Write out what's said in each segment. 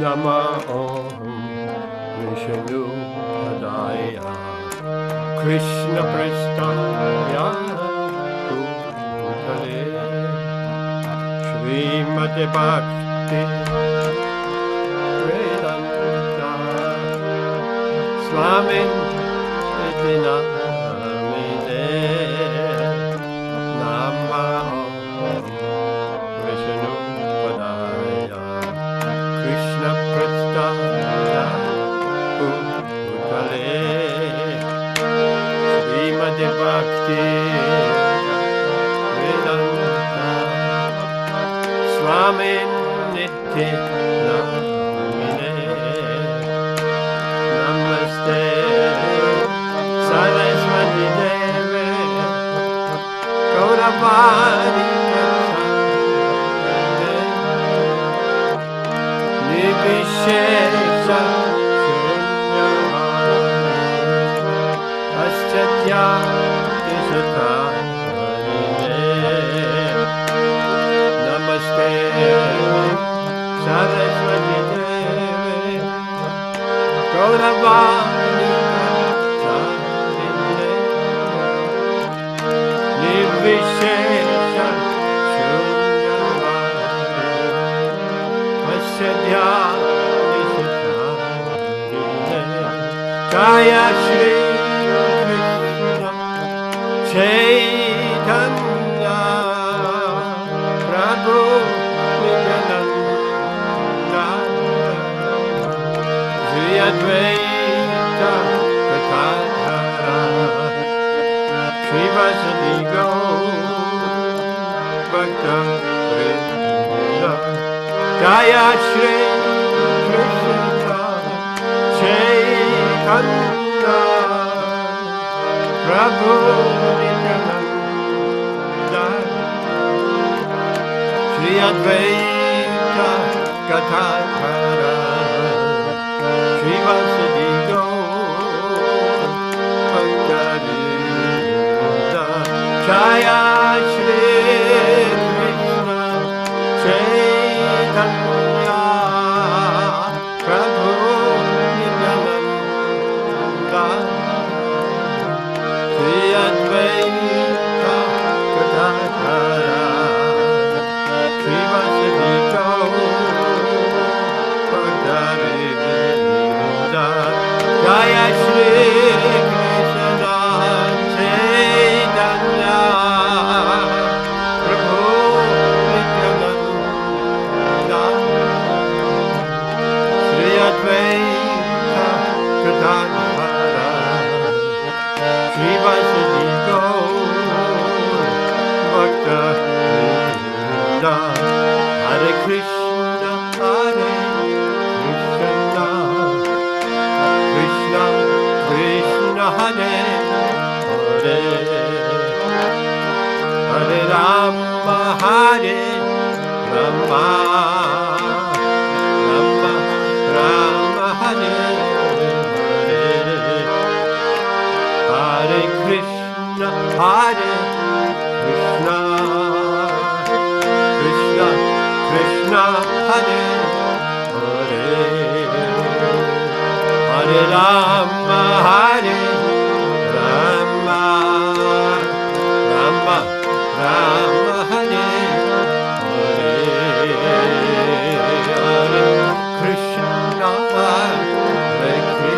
Nama Vishnu Padaya Krishna Prasthaya Bhutale Srimati Bhakti Vedanta Swami Namine Nama Vishnu Padaya Krishna Prasthaya Bhutale Srimati Bhakti Vedanta Swami Namine Namaste Saraswati Deve Gauravani Nivishesha Shunyavani Paschatya Dishatarine Namaste Saraswati Deve Gauravani Nivishesha Shunyavani Paschatya Dishatarine Jaya Shri Krishna Caitanya Prabhu Nityananda Shri Advaita Gadadhara Shri Vasadi Bhakta Vrinda Jaya Shri Krishna Chaitanya Prabhu Nityananda Shri Advaita Gadadhara Shri Vasadi Bhakta Vrinda Jaya Shri Krishna Chaitanya Prabhu Nityananda Shri Advaita Gadadhara Shri Vasadi Bhakta Vrinda Jaya Shri Krishna Chaitanya Prabhu Nityananda Shri Advaita Gadadhara Shri Vasadi Bhakta Vrinda Hare Krishna Krishna Krishna Hare Hare Hare Rama Hare Rama Rama Rama Hare Hare Hare Krishna Krishna Krishna Hare Hare Hare Rama Hare Rama Rama Rama Hare Hare Hare Krishna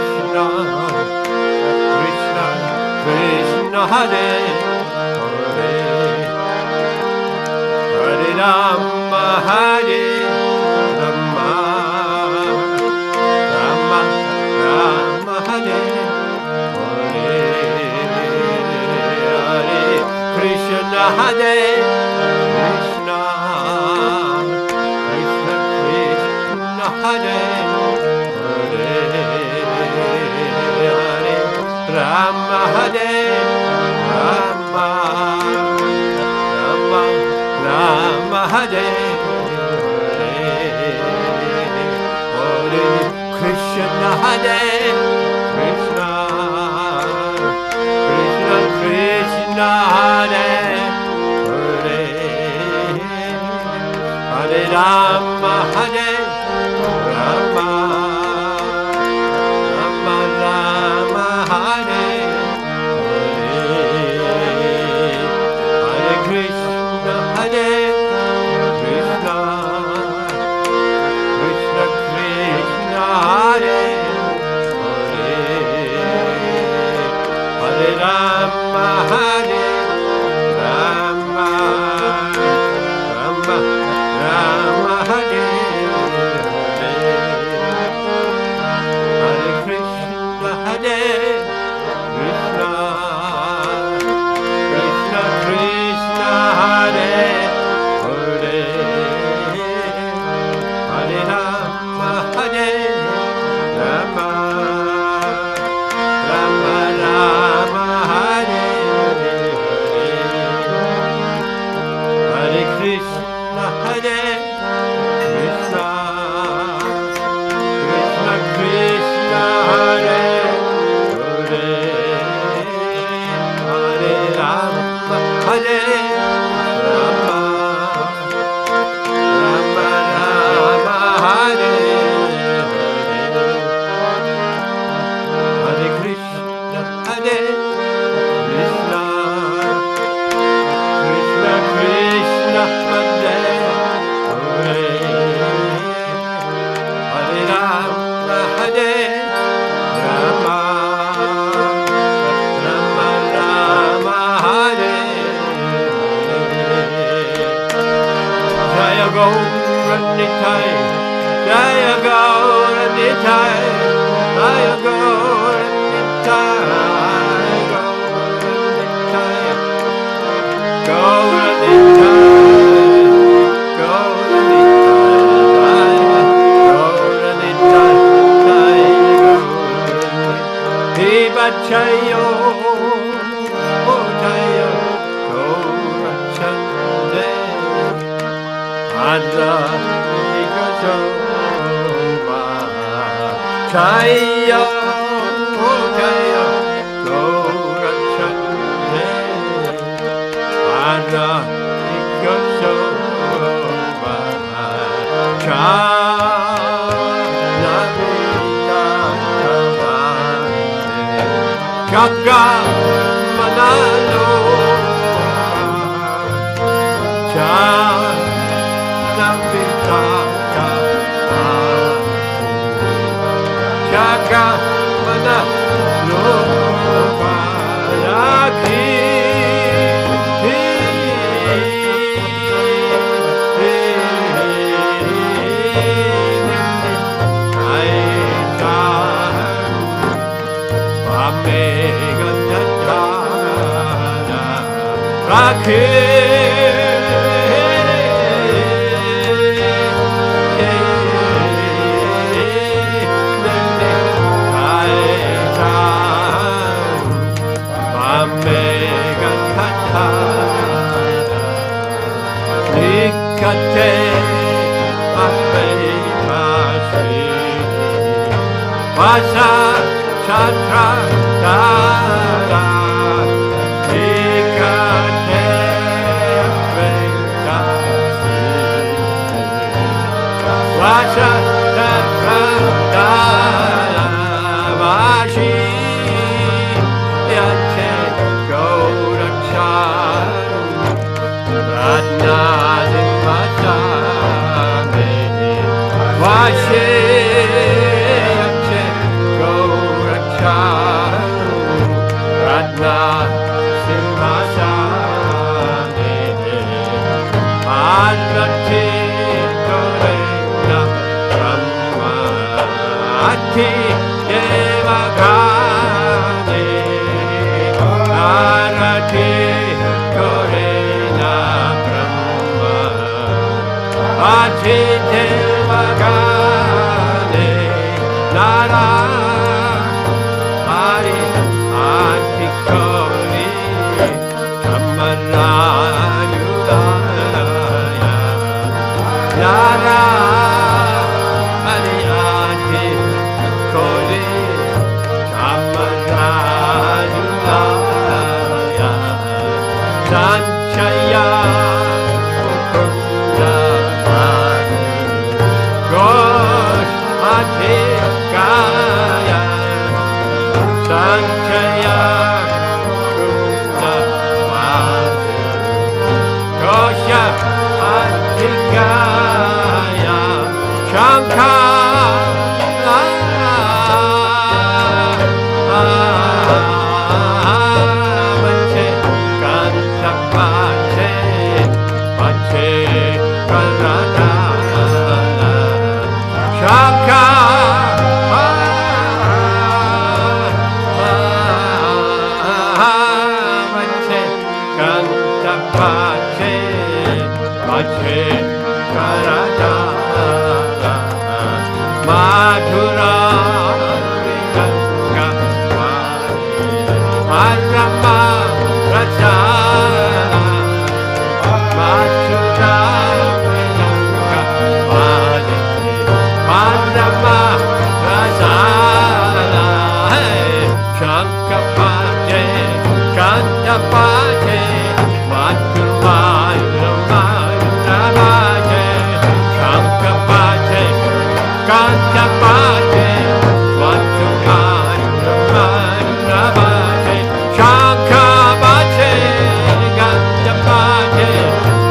Krishna Krishna Hare Hare Hare Rama Hare Rama Rama Rama Hare Hare Hare Krishna Hare Krishna Krishna Krishna Hare Hare Hare Rama Hare Rama Rama Rama Hare Hare Krishna Hare Krishna Krishna Krishna Hare Hare Hare Rama Hare Rama, Rama Rama, Hare Hare Krishna, Hare Krishna, Krishna Krishna, Hare Hare Rama, Hare Rama, Rama Rama, Hare Hare Krishna, Hare Krishna, Krishna Krishna, Hare Hare Hare Rama, Hare Rama, Rama Rama, Hare Hare Krishna, Hare Krishna, Krishna Krishna, Hare Hare Hare Rama, Hare Rama, Rama Rama, Hare Hare Krishna, Hare Krishna, Krishna Krishna, Hare Hare Hare Rama, Hare Rama, Rama Rama, Hare Jaya Gaura Nitai, Jaya Gaura Nitai, Jaya Gaura Nitai, Gaura Nitai, Gaura Nitai, Gaura Nitai, Viva Chayo, oh Jaya, Gaura Chande, Radha, Jaya, oh Jaya, Gaura Chande, Radha, Jaga Manalo, Jaga Manalo, Vasa Chatra Dara Nikate Vedasi Vasa Chatra Dara Vashi Yache Gaura Radha Vasa Vashi Radha Simhasane Arati Govinda Brahma Ati Devagane Arati Govinda Brahma Ati Devagane Nara Sanchaya Guna Madhu Kosha Adhikaya Shankara Mache Kanta Pache Pache Karada Shankara Mache Kanta Pache Pache Karada Madhura Ganga Pranama Radha Madhura Ganga Pranama Radha Shankapate Kantapate Madhura Shankapate, Kantapate,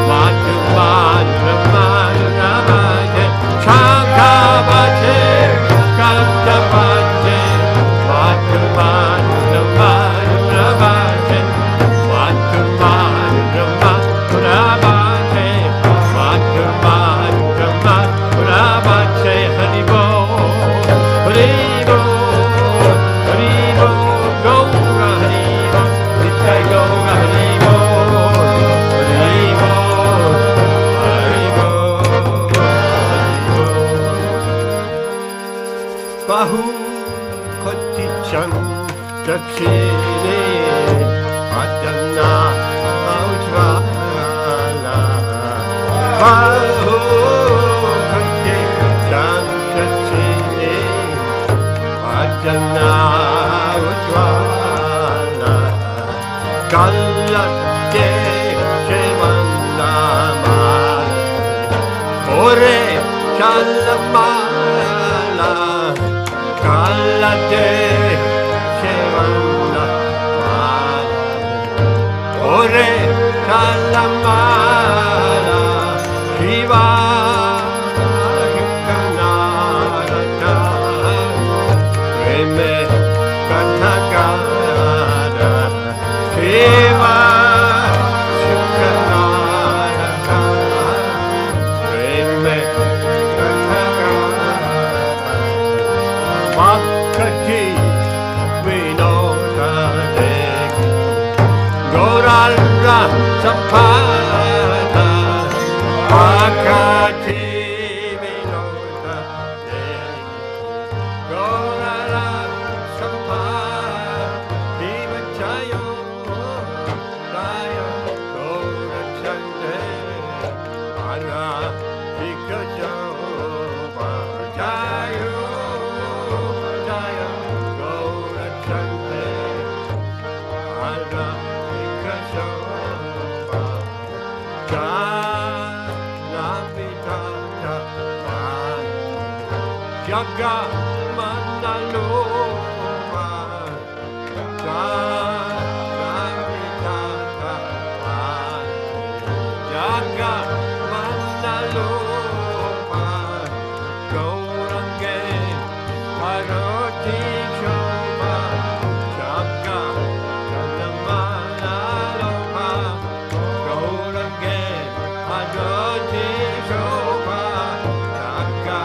Madhumani, Shankapate, Kantapate, Madhumani, Shankapate, Kantapate, Bahu Koti Chan Dakshini Adana Aujvala Bahu Koti Chan Dakshini Adana Aujvala Kalate Shivanamala Ore Chalamala Kalate Shivana Ore Kalamala Shiva Hikanarata Reme Kathagara Shiva Hikanarata Reme Makati Vinoda Deki Gaura Sapada Makati Vinoda Deki Gaura Sapada Diva Jayo Jaya Gaura Chande Ana Hikajo Jayo Jaga Manaloma Jaga Manaloma Gaurange Arati Shoma Jaga Manaloma Gaurange Arati Shoma Jaga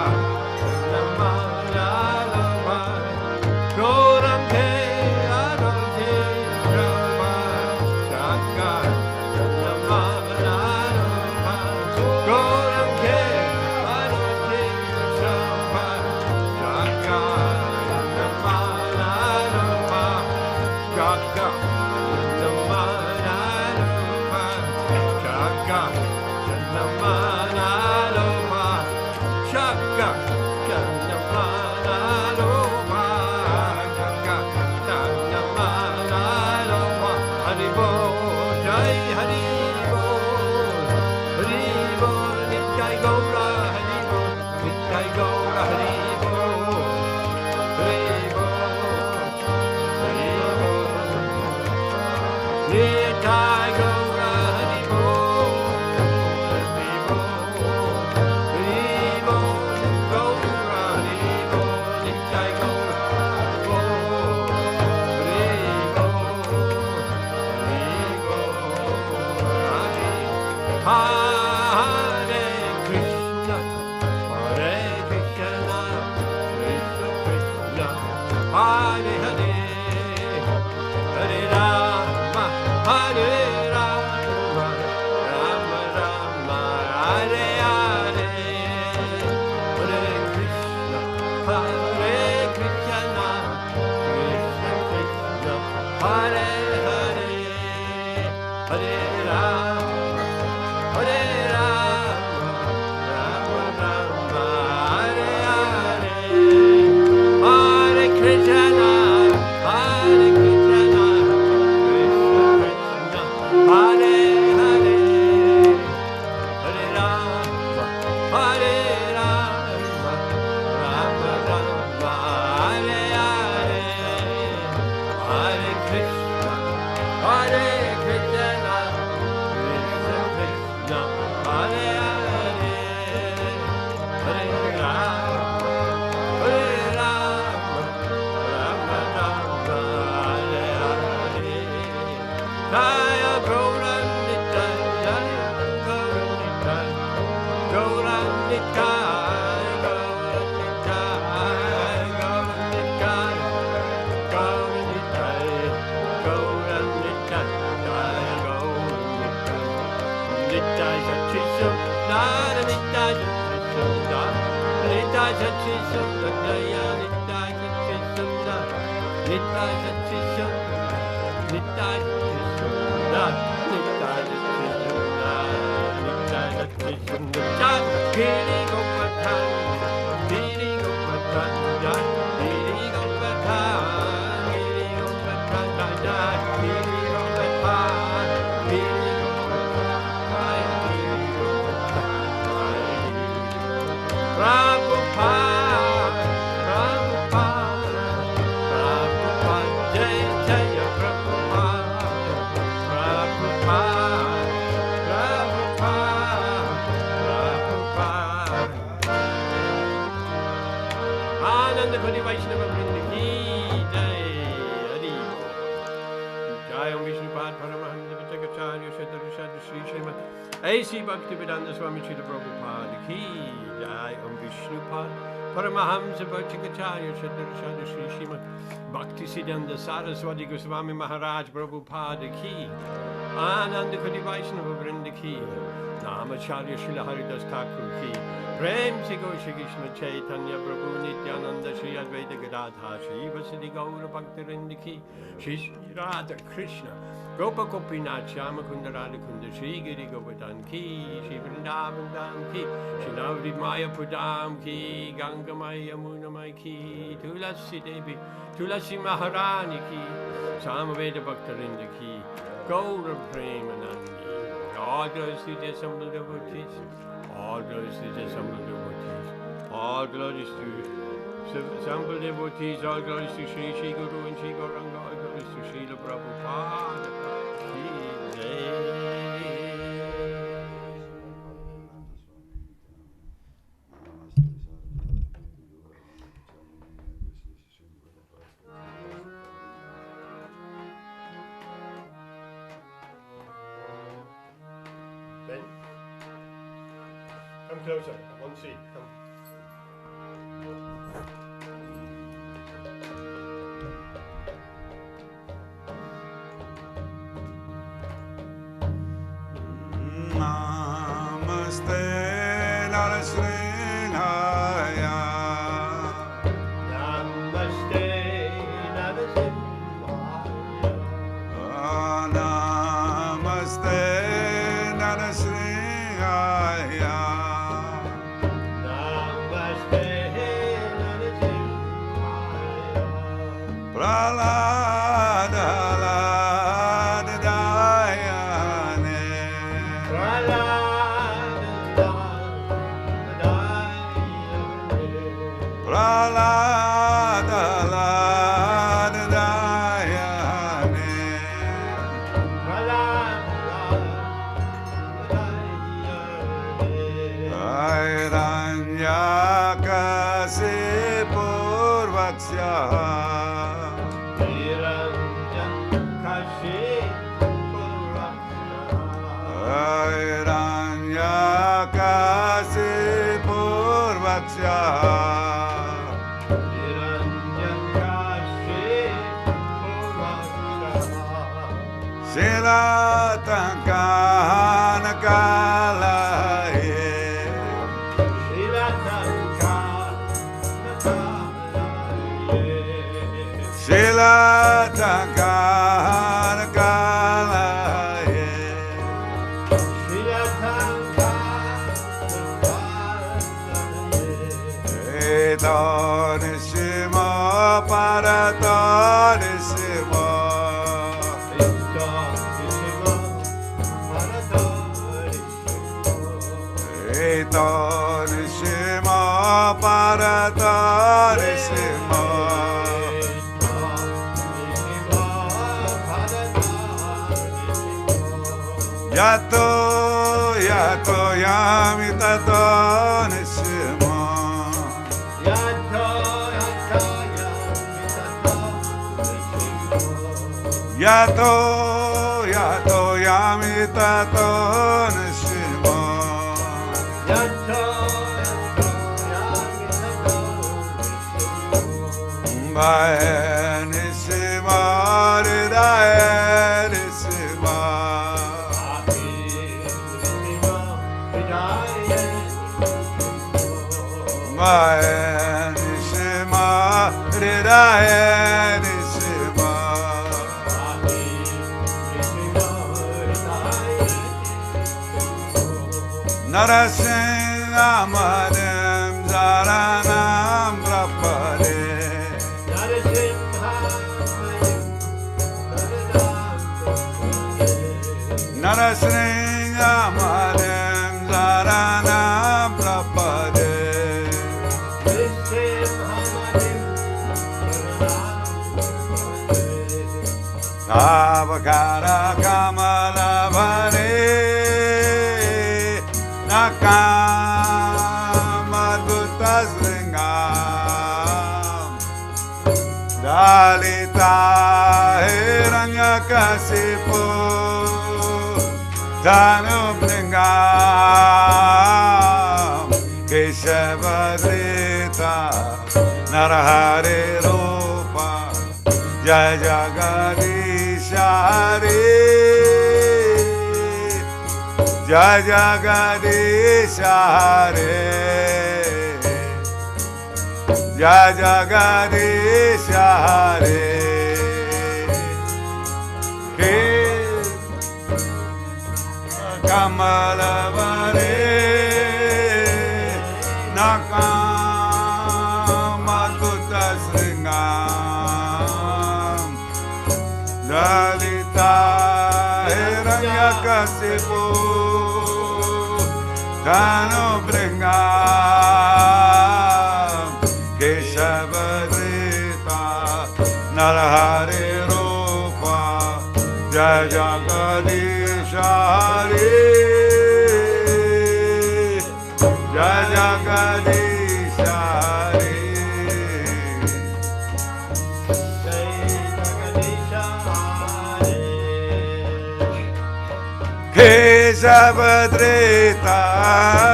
Hare Krishna, Hare Krishna, Krishna Krishna, Hare Hare, Hare Rama, Hare Rama, Rama Rama, Hare Hare, Hare Krishna, Hare Krishna, Krishna Krishna, Hare Hare, Hare Rama, Hare Rama, Rama Rama, Hare Hare, Hare Krishna, Hare Krishna, Krishna Krishna, Hare Hare, Hare Rama, Hare Rama, Rama Rama, Hare Hare, Hare Krishna, Hare Krishna, Krishna Krishna, Hare Hare, Hare Rama, Hare Rama, Rama Rama, Hare Hare. Jaya Gaura Jaya Gaura Gaura Prabhupada, Prabhupada, Prabhupada, Jaya Jaya Prabhupada, Prabhupada, Prabhupada, Prabhupada. Ananda Kodi Vaishnava Vrinda ki Jai, Hari Jai Om Vishnupad Paramahamsa Vajracharya Shatara Shadra Sri Srimad A.C. Bhaktivedanta Swami Srila Prabhupada ki Jai Om Vishnupad Paramahamsa Vajracharya Shatara Shadra Sri Srimad Bhaktisiddhanta Saraswati Goswami Maharaja Prabhupada ki Ananda Kodi Vaishnava Vrinda ki Namacharya Srila Haridas Thakur ki Prem Se Go Shri Krishna Caitanya Prabhu Nityananda Shri Advaita Gadadha Shri Vasadi Gaura Bhaktivinoda ki Shri Radha Krishna Gopa Gopinath Shama Kunda Radha Kunda Shri Giri Govardhan ki Shri Vrindavan Dham ki Shri Navadvip Mayapur ki Ganga Maya Yamuna Maya ki Tulasi Devi Tulasi Maharani ki Samaveda Bhaktivinoda ki Gaura Premanandi. All glories to the assembled devotees. All glories to the assembled devotees. All glories to assembled devotees. All glories to Shri Shri Guru and Shri Gauranga. All glories to Srila Prabhupada. Ki Jai. Ben, come closer. One seat. Come. Namaste Nrisimhaya. Namaste, Nrisimha. Namaste Nrisimhaya. Namaste, Nrisimha. Pralada Dayane. Pralada Dayane. Airanyakasipurvaksya. Airanyakasipurvaksya. Nrisimha Parata Nrisimha Nrisimha Parata Nrisimha Yato Yato Yami Tato Nrisimha Yato Yato Yami Tato Nrisimha Bhaya Nrisimha Hridaya Nrisimha Bhaya Nrisimha Hridaya Nrisimha Nrisimha Madham Zaranam Prapade Nrisimha Madham Zaranam Prapade Avakara Kamala Bhare Nakamadhutasringam Dalita Hiranyakasipu Dhanubringam Keshavadrita Narahare Rupa Jaya Jagadisha Hare Jaya Jagadisha Hare Jaya Jagadisha Hare Kamala Vare Nakamadhutasringam Dalita Hiranyakasipu Dhanubringam Keshavadrita Narahare Rupa Jaya Jagadisha Hare Jaya Jagadisha Hare Keshavadrita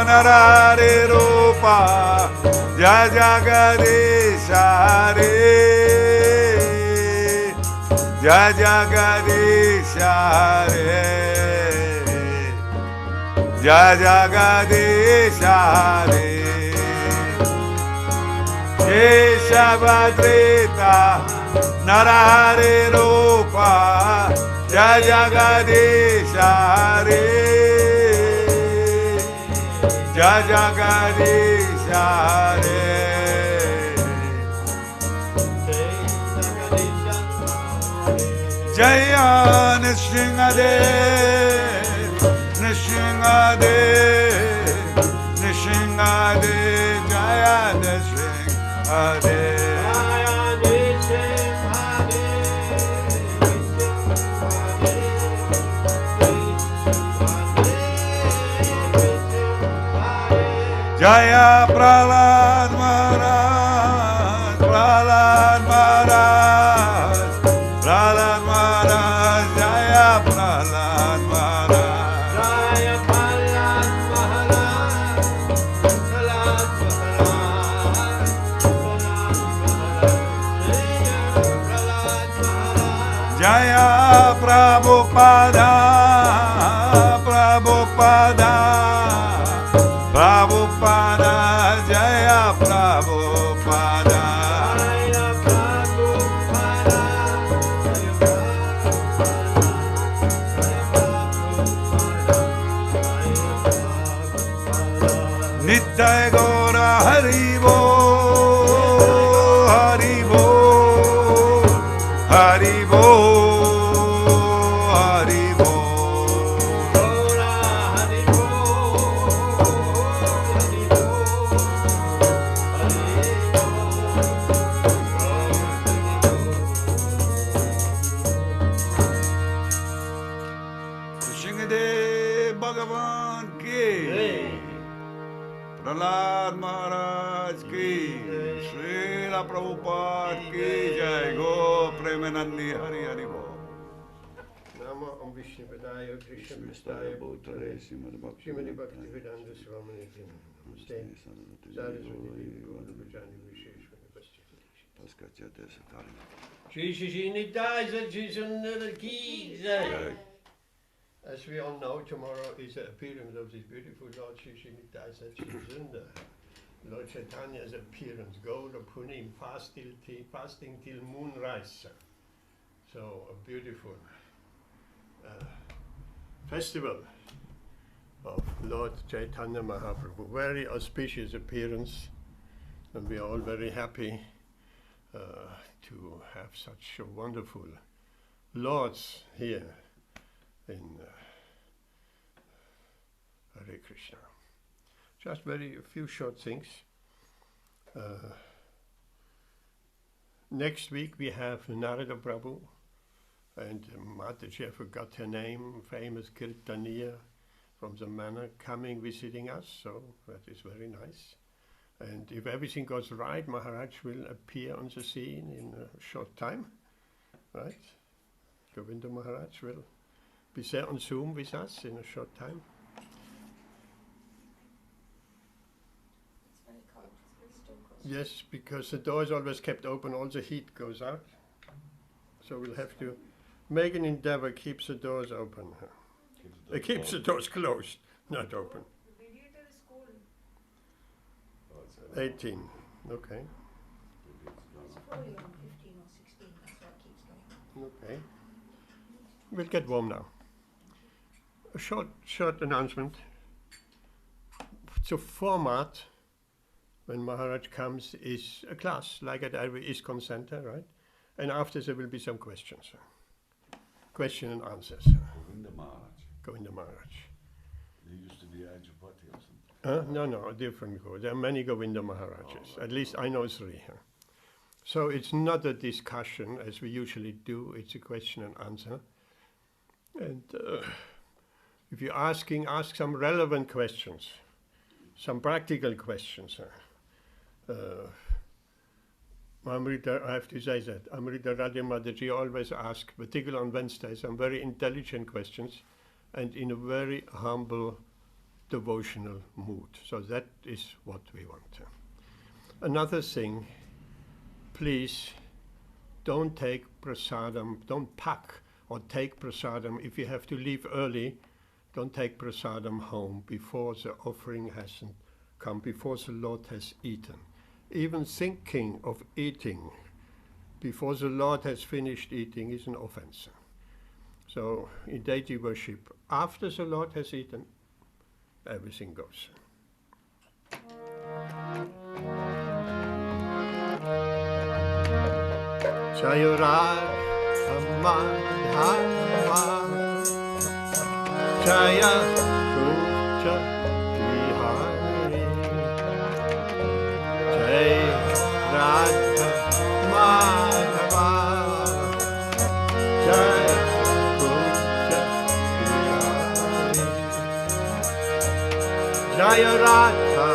Narahare Rupa Jaya Jagadisha Hare Jaya Jagadisha Hare Jaya Jagadisha Hare Keshavadrita Narahare Rupa Jaya Jagadisha Hare Jaya Jagadisha Hare Jaya Nrisimhadev Nrisimhadev Nrisimhadev Jaya Nrisimhadev Jaya Prahlad Maharaj Prahlad Maharaj Prahlad Maharaj Jaya Prahlad Maharaj Jaya Prahlad Maharaj Prahlad Maharaj Jaya Prabhupada Prabhupada Prabhupada Jaya Prabhupada Jaya Prabhupada Nitya Gaura Haribo भगवान की, प्रहलाद महाराज की, श्रीला प्रभुपाद की जय। गो प्रेमानंदी हरि हरि बोल। Namo Om Vishnu Padaya Krishna Prasthaya Bhutale Srimad Bhaktivedanta Swami Maharaja. Saraswati Guru Bhajani Visheshwara Vastiti. Shri Shri Nitai Satchi Sundara Ki Jai. As we all know, tomorrow is the appearance of this beautiful Lord Shri Shri Nitai Satchi Sundara. Lord Caitanya's appearance, Gaura Punim, fasting till moonrise. So a beautiful festival of Lord Chaitanya Mahaprabhu. Very auspicious appearance, and we are all very happy to have such wonderful lords here in Hare Krishna. Just a few short things. Next week we have Narada Prabhu and Mataji, I forgot her name, famous Kirtaniya from the manor, coming visiting us, so that is very nice. And if everything goes right, Maharaj will appear on the scene in a short time, right? Govinda Maharaj will be there on Zoom with us in a short time. It's very cold, it's still cold. Yes, because the door is always kept open, all the heat goes out. So we'll have to make an endeavor, keeps the doors open. It keeps the doors closed, not open. The radiator is cold. 18, okay. It's probably on 15 or 16, that's why it keeps going. Okay. We'll get warm now. A short announcement. The format when Maharaj comes is a class, like at every ISKCON center, right? And after there will be some questions. Question and answers. Govinda Maharaj. Govinda Maharaj. He used to be Ajapati or something. No, a different Go. There are many Govinda Maharajas. At least I know 3. So it's not a discussion as we usually do. It's a question and answer. And if you're asking, ask some relevant questions, some practical questions. Amrita, I have to say that, Amrita Radha Mataji always asks, particularly on Wednesdays, some very intelligent questions and in a very humble, devotional mood. So that is what we want. Another thing, please don't take prasadam, don't pack or take prasadam. If you have to leave early, don't take prasadam home before the offering hasn't come, before the Lord has eaten. Even thinking of eating before the Lord has finished eating is an offense. So in deity worship, after the Lord has eaten, everything goes. Jaya Radha Madhava Jaya Kunja Bihari Jaya Radha Madhava Jaya Kunja Bihari Jaya Radha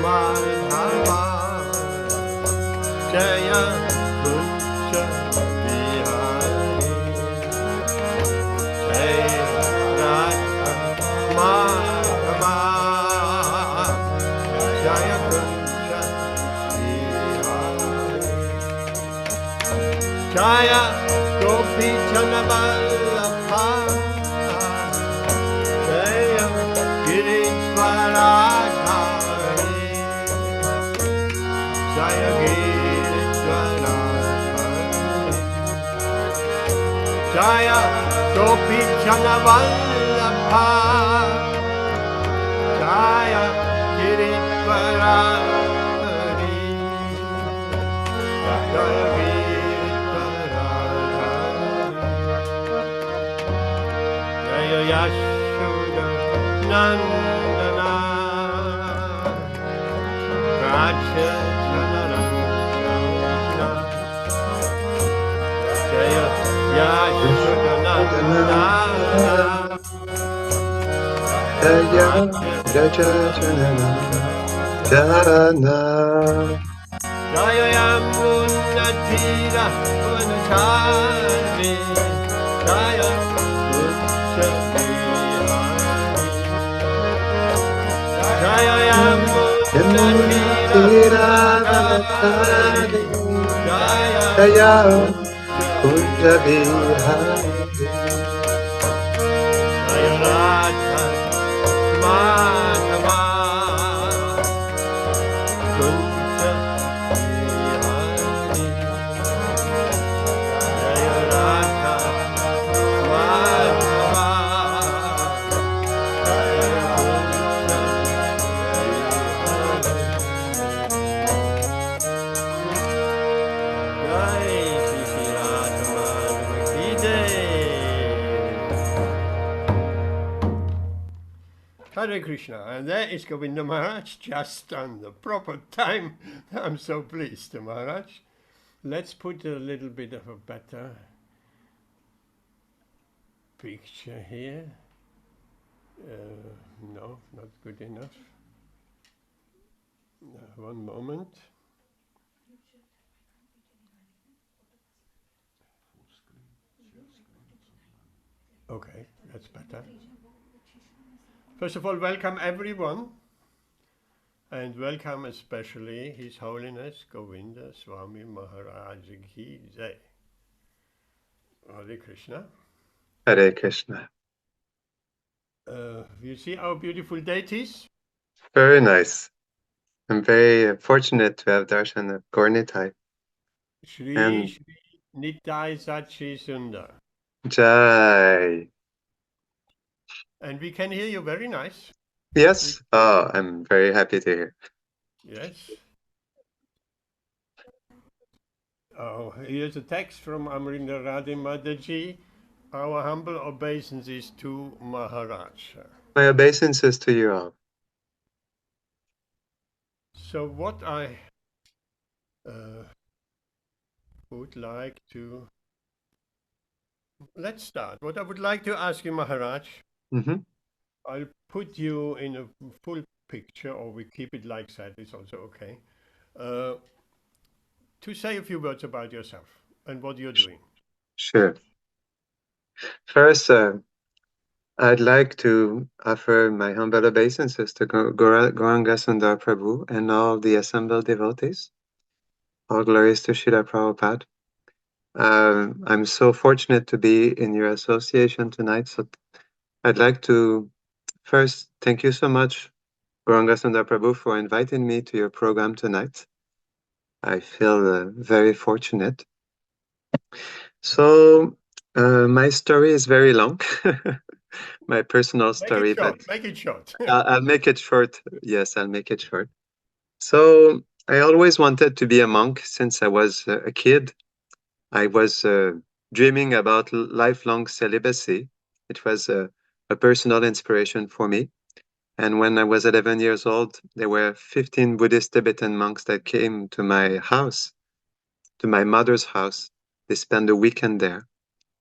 Madhava Jaya Kunja Bihari Jaya Radha Madhava Jaya Kunja Bihari Jaya Gopi Chanavallabha Jaya Giridvaradhari Jaya Giridvaradhari Jaya Gopi Chanavallabha Jaya Giridvaradhari Jaya Giridvaradhari Jaya Yashoda Nandana Raja Janarana Jaya Yashoda Nandana Jaya Raja Janana Jana Jayam Unnatira Vanachari Jaya Ucha Vihari Jayam Unnatira Vanachari Jaya Jaya Ucha Kunja Vihari Vihari Jaya Radha Madhava Kunja Vihari Jaya Radha Madhava Jaya Kunja Vihari Jai Shri Shri Radha Madhava Ki Jai. Hare Krishna, and there is Govinda Maharaj just on the proper time. I'm so pleased, Maharaj. Let's put a little bit of a better picture here. No, not good enough. One moment. Okay, that's better. First of all, welcome everyone, and welcome especially His Holiness Govinda Swami Maharaja Ki Jai. Hare Krishna. Hare Krishna. You see our beautiful deities? Very nice. I'm very fortunate to have darshan of Gaura Shri and Shri Nitai Sachi Sundar. Jai. And we can hear you very nice. Yes. Oh, I'm very happy to hear. Yes. Oh, here's a text from Amrinda Radhi Mataji. Our humble obeisances to Maharaj. My obeisances to you all. So what I would like to... Let's start. What I would like to ask you, Maharaj, I'll put you in a full picture, or we keep it like that, it's also okay. To say a few words about yourself and what you're doing. Sure. First, I'd like to offer my humble obeisances to Gauranga Sundar Prabhu and all the assembled devotees. All glories to Srila Prabhupada. I'm so fortunate to be in your association tonight. So I'd like to first thank you so much, Gauranga Sundar Prabhu, for inviting me to your program tonight. I feel very fortunate. So my story is very long, my personal story, but Make it short. I'll make it short. Yes, I'll make it short. So I always wanted to be a monk since I was a kid. I was dreaming about lifelong celibacy. It was a personal inspiration for me. And when I was 11 years old, there were 15 Buddhist Tibetan monks that came to my house, to my mother's house. They spent a weekend there.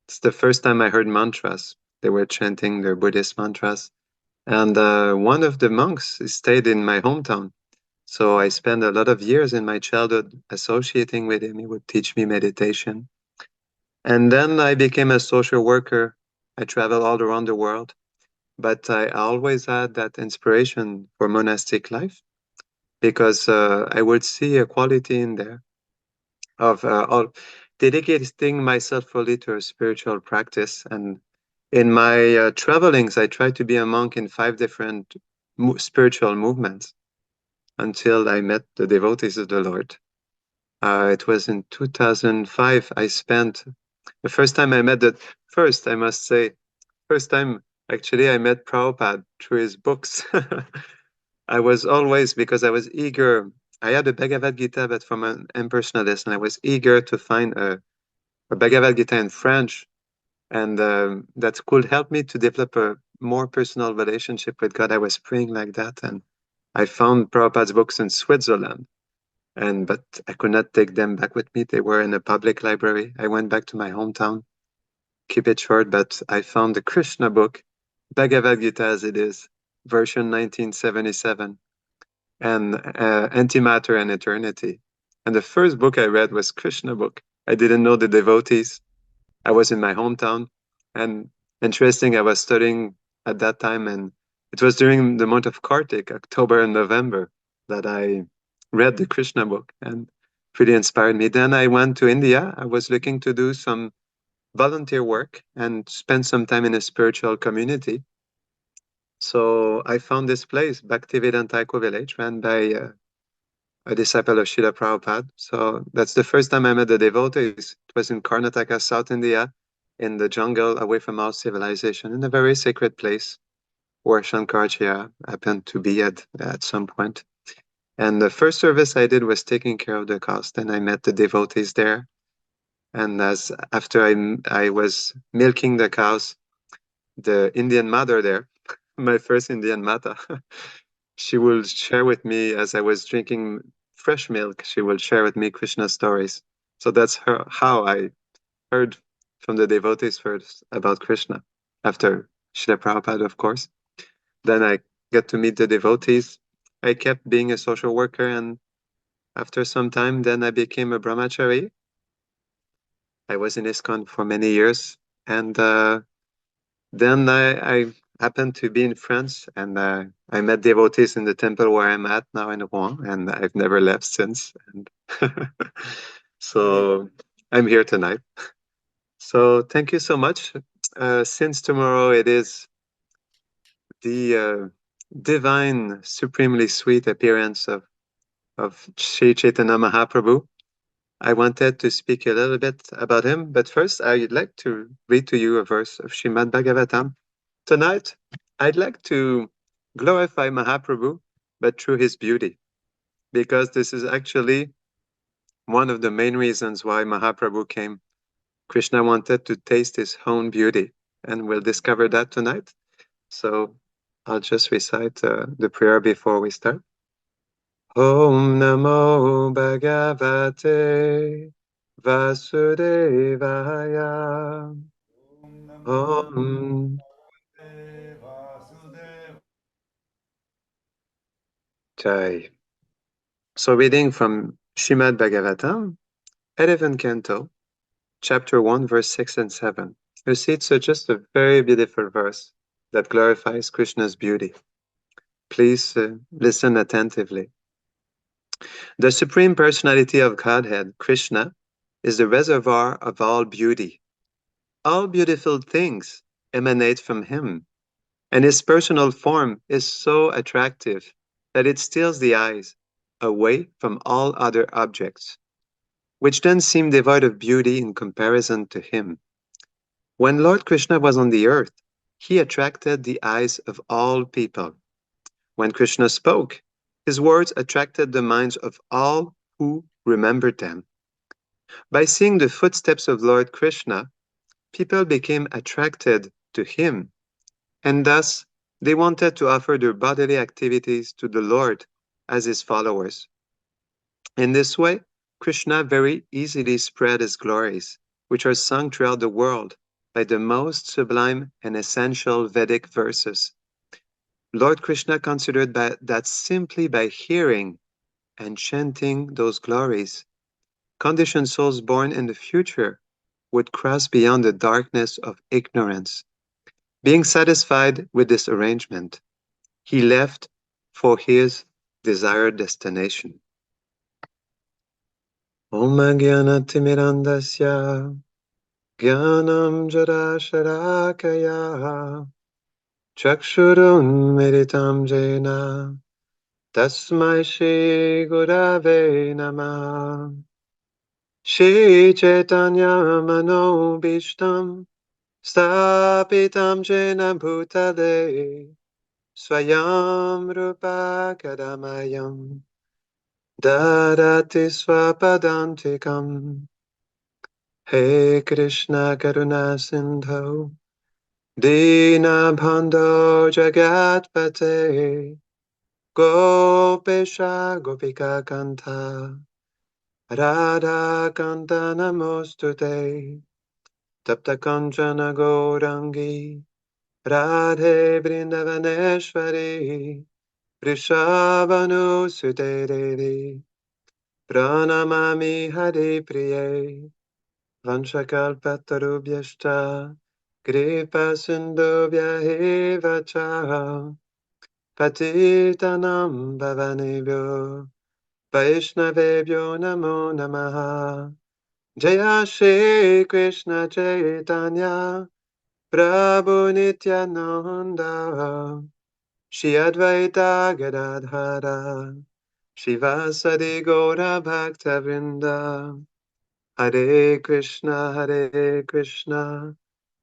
It's the first time I heard mantras. They were chanting their Buddhist mantras. And one of the monks stayed in my hometown. So I spent a lot of years in my childhood associating with him. He would teach me meditation. And then I became a social worker. I traveled all around the world. But I always had that inspiration for monastic life because I would see a quality in there of dedicating myself fully to a spiritual practice. And in my travelings, I tried to be a monk in 5 different spiritual movements until I met the devotees of the Lord. It was in 2005. I spent the first time I met first time actually I met Prabhupada through his books. I was always, because I was eager, I had a Bhagavad Gita, but from an impersonalist, and I was eager to find a Bhagavad Gita in French, and that could help me to develop a more personal relationship with God. I was praying like that, and I found Prabhupada's books in Switzerland, but I could not take them back with me. They were in a public library. I went back to my hometown. Keep it short, but I found the Krishna book, Bhagavad Gita as it is, version 1977, and Antimatter and Eternity. And the first book I read was Krishna book. I didn't know the devotees. I was in my hometown, and interesting, I was studying at that time, and it was during the month of Kartik, October and November, that I read the Krishna book, and pretty inspired me. Then I went to India. I was looking to do some volunteer work and spend some time in a spiritual community. So I found this place, Bhaktivedanta Eco Village, ran by a disciple of Srila Prabhupada. So that's the first time I met the devotees. It was in Karnataka, South India, in the jungle, away from all civilization, in a very sacred place where Shankaracharya happened to be at some point. And the first service I did was taking care of the cost, and I met the devotees there. And as after I was milking the cows, the Indian mother there, my first Indian mata, she will share with me as I was drinking fresh milk. She will share with me Krishna stories. So that's how I heard from the devotees first about Krishna. After Srila Prabhupada, of course. Then I got to meet the devotees. I kept being a social worker, and after some time, then I became a brahmachari. I was in ISKCON for many years, and then I happened to be in France, and I met devotees in the temple where I'm at now in Rouen, and I've never left since. And so I'm here tonight. So thank you so much. Since tomorrow it is the divine, supremely sweet appearance of Sri Chaitanya Mahaprabhu, I wanted to speak a little bit about him, but first I'd like to read to you a verse of Srimad Bhagavatam. Tonight, I'd like to glorify Mahaprabhu, but through his beauty, because this is actually one of the main reasons why Mahaprabhu came. Krishna wanted to taste his own beauty, and we'll discover that tonight. So I'll just recite the prayer before we start. Om Namo Bhagavate Vasudevaya. Om Jai. So reading from Srimad Bhagavatam, 11th Canto, Chapter 1, verse 6 and 7. You see, it's just a very beautiful verse that glorifies Krishna's beauty. Please listen attentively. The Supreme Personality of Godhead, Krishna, is the reservoir of all beauty. All beautiful things emanate from him, and his personal form is so attractive that it steals the eyes away from all other objects, which then seem devoid of beauty in comparison to him. When Lord Krishna was on the earth, he attracted the eyes of all people. When Krishna spoke, his words attracted the minds of all who remembered them. By seeing the footsteps of Lord Krishna, people became attracted to him, and thus they wanted to offer their bodily activities to the Lord as his followers. In this way, Krishna very easily spread his glories, which are sung throughout the world by the most sublime and essential Vedic verses. Lord Krishna considered that simply by hearing and chanting those glories, conditioned souls born in the future would cross beyond the darkness of ignorance. Being satisfied with this arrangement, he left for his desired destination. Om Jnanatimirandasya Jnanam Jarasharakaya Chakshurum Meditam Jena Tasmai Shri Gurave Namah. Shri Chaitanya Mano Bhishtam Stapitam Jena Bhutale Swayam Rupa Kadamayam Dadati Swapadantikam. Hey Krishna Karuna Sindho Dina Bhandho Jagatpate Gopesha Gopika Kanta Radha Kanta Namostute Tapta Kanchana Gaurangi Radhe Vrindavaneshwari Vrishabhanu Sute Devi Pranamami Hari Priye Vanchakalpatarubhyashta Kripa Sindhubhya Eva Cha Patitanam Bhavanebhyo Vaishnavebhyo Namo Namaha Jaya Shri Krishna Chaitanya Prabhu Nityananda Shri Advaita Gadadhara Shivasadi Gaura Bhakta Vrinda Hare Krishna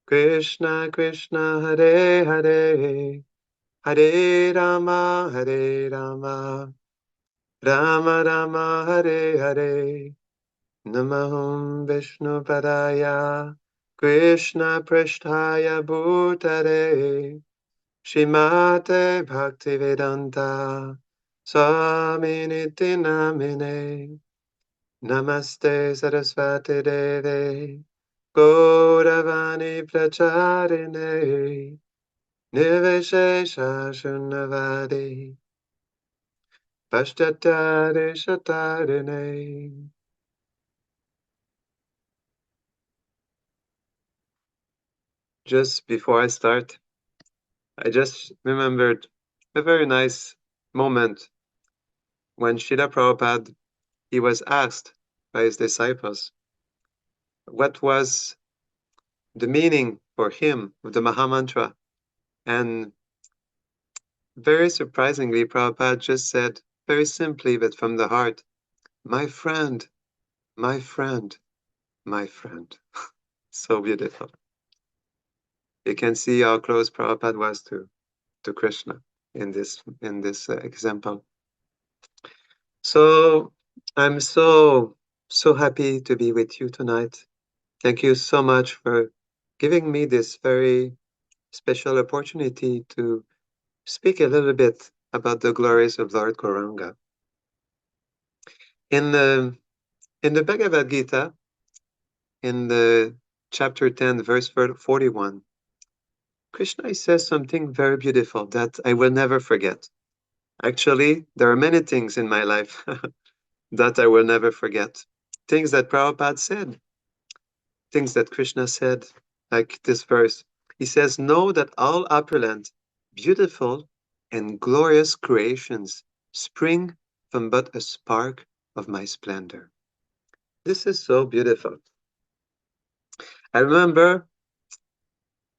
Krishna Krishna Hare Hare Hare Rama Rama Rama Hare Hare Namaham Vishnu Padaya Krishna Prishtaya Bhutare Shrimate Bhaktivedanta Swami Niti Namine Namaste Saraswati Deve Gauravani Pracharine Nirvishesha Shunnavadi Pashtatare Shatarine. Just before I start, I just remembered a very nice moment when Srila Prabhupada, he was asked by his disciples what was the meaning for him of the Mahamantra. And very surprisingly, Prabhupada just said, very simply but from the heart, my friend, my friend, my friend. So beautiful. You can see how close Prabhupada was to Krishna in this example. So I'm so happy to be with you tonight. Thank you so much for giving me this very special opportunity to speak a little bit about the glories of Lord Gauranga. In the Bhagavad Gita, in the chapter 10, verse 41, Krishna says something very beautiful that I will never forget. Actually, there are many things in my life that I will never forget. Things that Prabhupada said, things that Krishna said, like this verse. He says, know that all opulent, beautiful, and glorious creations spring from but a spark of my splendor. This is so beautiful. I remember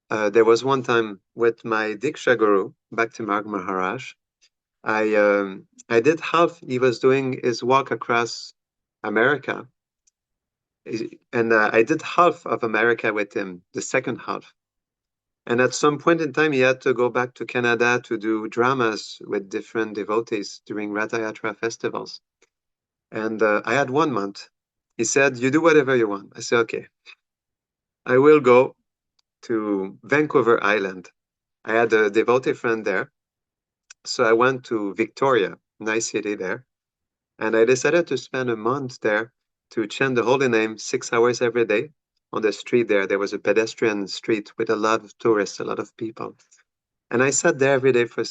there was one time with my Diksha Guru, Bhakti Maharaj, I did half, he was doing his walk across America, and I did half of America with him, the second half. And at some point in time, he had to go back to Canada to do dramas with different devotees during Ratha Yatra festivals. And I had 1 month. He said, you do whatever you want. I said, okay, I will go to Vancouver Island. I had a devotee friend there. So I went to Victoria, nice city there. And I decided to spend a month there to chant the holy name 6 hours every day on the street there. There was a pedestrian street with a lot of tourists, a lot of people. And I sat there every day for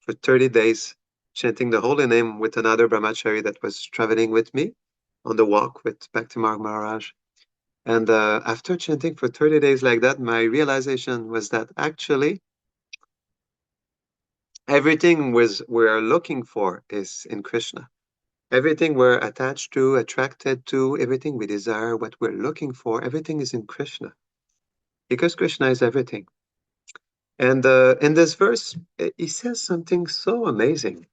30 days, chanting the holy name with another brahmachari that was traveling with me on the walk with Bhakti Maharaj. And after chanting for 30 days like that, my realization was that actually everything we're looking for is in Krishna. Everything we're attached to, attracted to, everything we desire, what we're looking for, everything is in Krishna. Because Krishna is everything. And in this verse, he says something so amazing,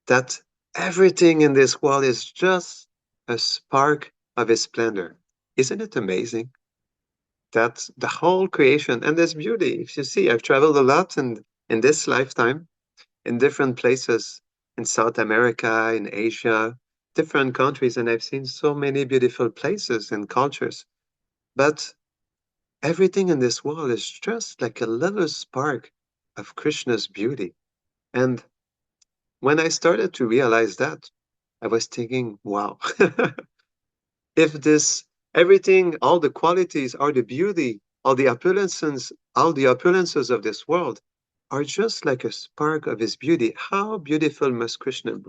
that everything in this world is just a spark of his splendor. Isn't it amazing? That the whole creation, and there's beauty. If you see, I've traveled a lot in this lifetime, in different places, in South America, in Asia, different countries, and I've seen so many beautiful places and cultures. But everything in this world is just like a little spark of Krishna's beauty. And when I started to realize that, I was thinking, wow, if this everything, all the qualities are the beauty all the opulences of this world are just like a spark of his beauty. How beautiful must Krishna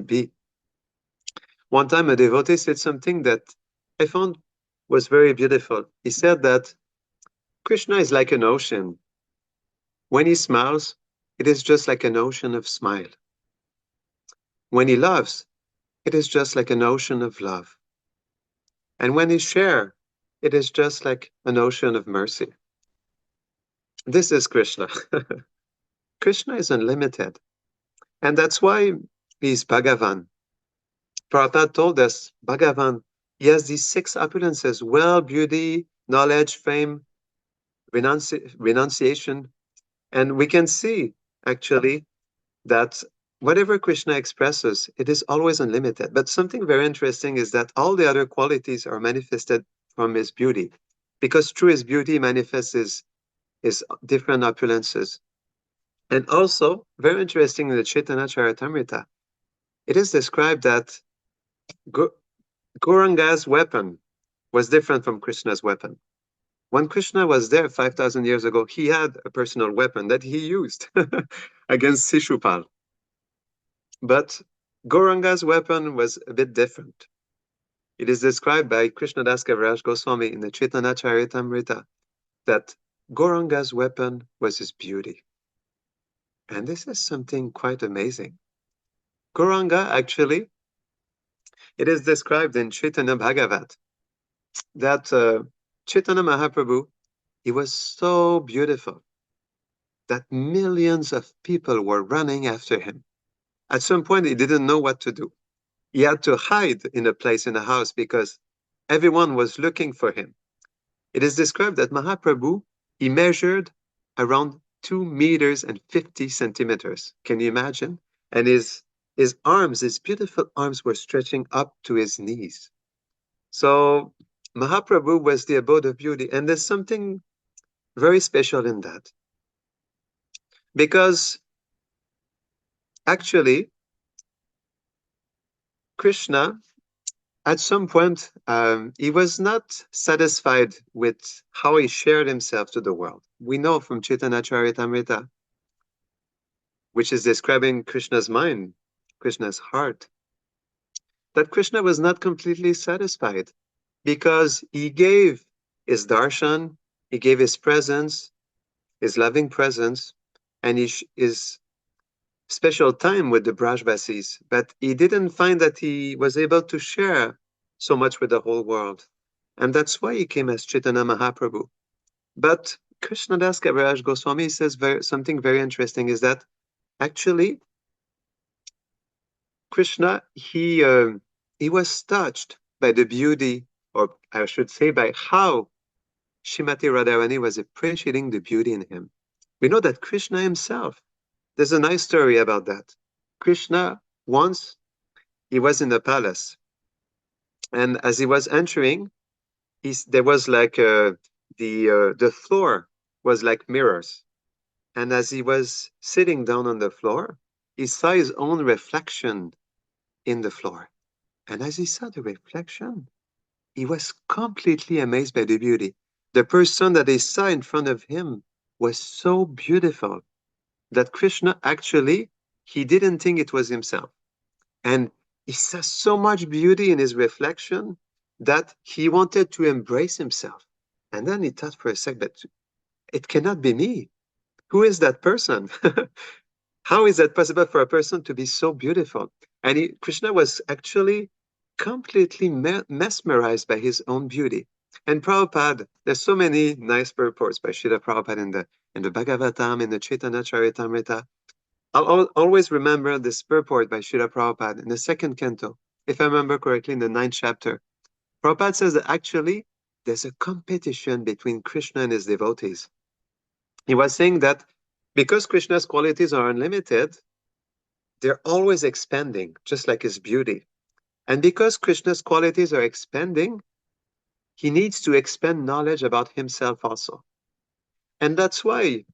be? One time a devotee said something that I found was very beautiful. He said that Krishna is like an ocean. When he smiles, it is just like an ocean of smile. When he loves, it is just like an ocean of love. And when he shares, it is just like an ocean of mercy. This is Krishna. Krishna is unlimited. And that's why he's Bhagavan. Prabhupada told us, Bhagavan, he has these 6 opulences: wealth, beauty, knowledge, fame, renunciation. And we can see, actually, that whatever Krishna expresses, it is always unlimited. But something very interesting is that all the other qualities are manifested from his beauty, because through his beauty he manifests his different opulences. And also, very interesting in the Chaitanya Charitamrita, it is described that Gauranga's weapon was different from Krishna's weapon. When Krishna was there 5,000 years ago, he had a personal weapon that he used against Sishupal. But Gauranga's weapon was a bit different. It is described by Krishnadas Kaviraj Goswami in the Chaitanya Charitamrita that Gauranga's weapon was his beauty. And this is something quite amazing. Gauranga, actually, it is described in Chaitanya Bhagavat that Chaitanya Mahaprabhu, he was so beautiful that millions of people were running after him. At some point, he didn't know what to do. He had to hide in a place in a house because everyone was looking for him. It is described that Mahaprabhu, he measured around 2 meters and 50 centimeters. Can you imagine? And his arms, his beautiful arms, were stretching up to his knees. So Mahaprabhu was the abode of beauty. And there's something very special in that. Because actually, Krishna, at some point, he was not satisfied with how he shared himself to the world. We know from Chaitanya Charitamrita, which is describing Krishna's mind, Krishna's heart, that Krishna was not completely satisfied because he gave his darshan, he gave his presence, his loving presence, and his special time with the Brajvasis, but he didn't find that he was able to share so much with the whole world. And that's why he came as Chaitanya Mahaprabhu. But Krishnadas Kaviraj Goswami says something very interesting, is that actually Krishna, he was touched by the beauty, or I should say by how Srimati Radharani was appreciating the beauty in him. We know that Krishna himself, there's a nice story about that. Krishna, once, he was in a palace. And as he was entering, there was like the floor was like mirrors. And as he was sitting down on the floor, he saw his own reflection in the floor. And as he saw the reflection, he was completely amazed by the beauty. The person that he saw in front of him was so beautiful that Krishna actually, he didn't think it was himself. And he saw so much beauty in his reflection that he wanted to embrace himself. And then he thought for a sec, but it cannot be me. Who is that person? How is that possible for a person to be so beautiful? And Krishna was actually completely mesmerized by his own beauty. And Prabhupada, there's so many nice purports by Srila Prabhupada in the Bhagavatam, in the Chaitanya Charitamrita. I'll always remember this purport by Srila Prabhupada in the 2nd canto, if I remember correctly, in the 9th chapter. Prabhupada says that actually there's a competition between Krishna and his devotees. He was saying that because Krishna's qualities are unlimited, they're always expanding, just like his beauty. And because Krishna's qualities are expanding, he needs to expand knowledge about himself also. And that's why,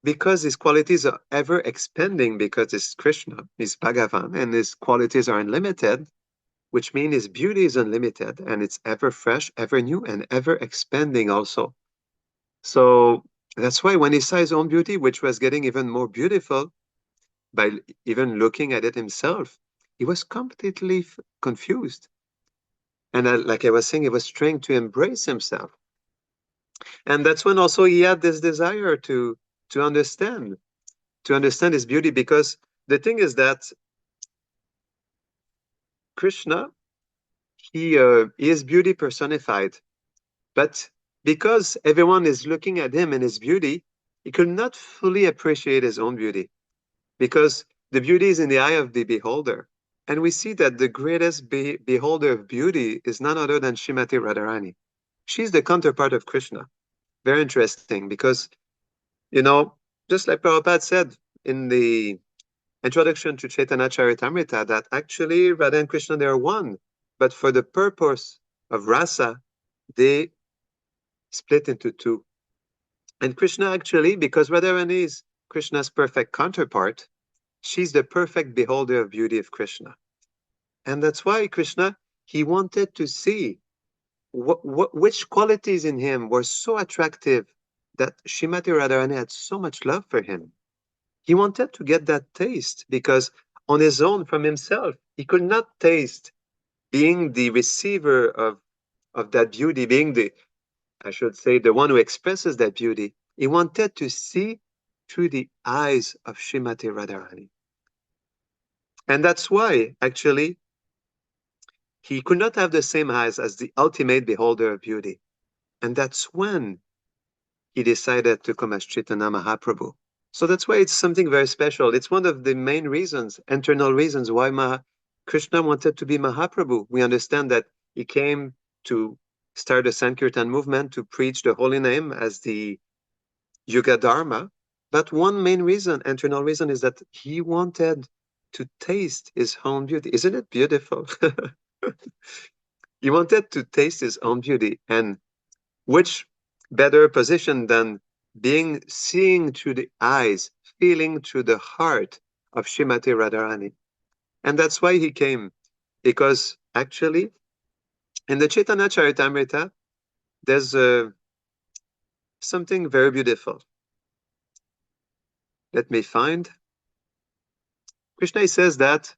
because his qualities are ever expanding, because it's Krishna, he's Bhagavan, and his qualities are unlimited, which means his beauty is unlimited, and it's ever fresh, ever new, and ever expanding also. So that's why when he saw his own beauty, which was getting even more beautiful by even looking at it himself, he was completely confused. And like I was saying, he was trying to embrace himself. And that's when also he had this desire to understand, to understand his beauty, because the thing is that Krishna, he is beauty personified, but because everyone is looking at him and his beauty, he could not fully appreciate his own beauty, because the beauty is in the eye of the beholder. And we see that the greatest beholder of beauty is none other than Srimati Radharani. She's the counterpart of Krishna. Very interesting, because, you know, just like Prabhupada said in the introduction to Chaitanya Charitamrita, that actually Radha and Krishna, they are one, but for the purpose of rasa, they split into two. And Krishna actually, because Radharani is Krishna's perfect counterpart, she's the perfect beholder of beauty of Krishna. And that's why Krishna, he wanted to see which qualities in him were so attractive that Srimati Radharani had so much love for him. He wanted to get that taste, because on his own, from himself, he could not taste being the receiver of that beauty, being the, I should say, the one who expresses that beauty. He wanted to see through the eyes of Srimati Radharani. And that's why, actually, he could not have the same eyes as the ultimate beholder of beauty. And that's when he decided to come as Chaitanya Mahaprabhu. So that's why it's something very special. It's one of the main reasons, internal reasons, why Krishna wanted to be Mahaprabhu. We understand that he came to start a Sankirtan movement to preach the holy name as the Yuga Dharma. But one main reason, internal reason, is that he wanted to taste his own beauty. Isn't it beautiful? He wanted to taste his own beauty. And which better position than seeing through the eyes, feeling through the heart of Srimati Radharani? And that's why he came, because actually in the Chaitanya Charitamrita, there's something very beautiful. Let me find. Krishna says that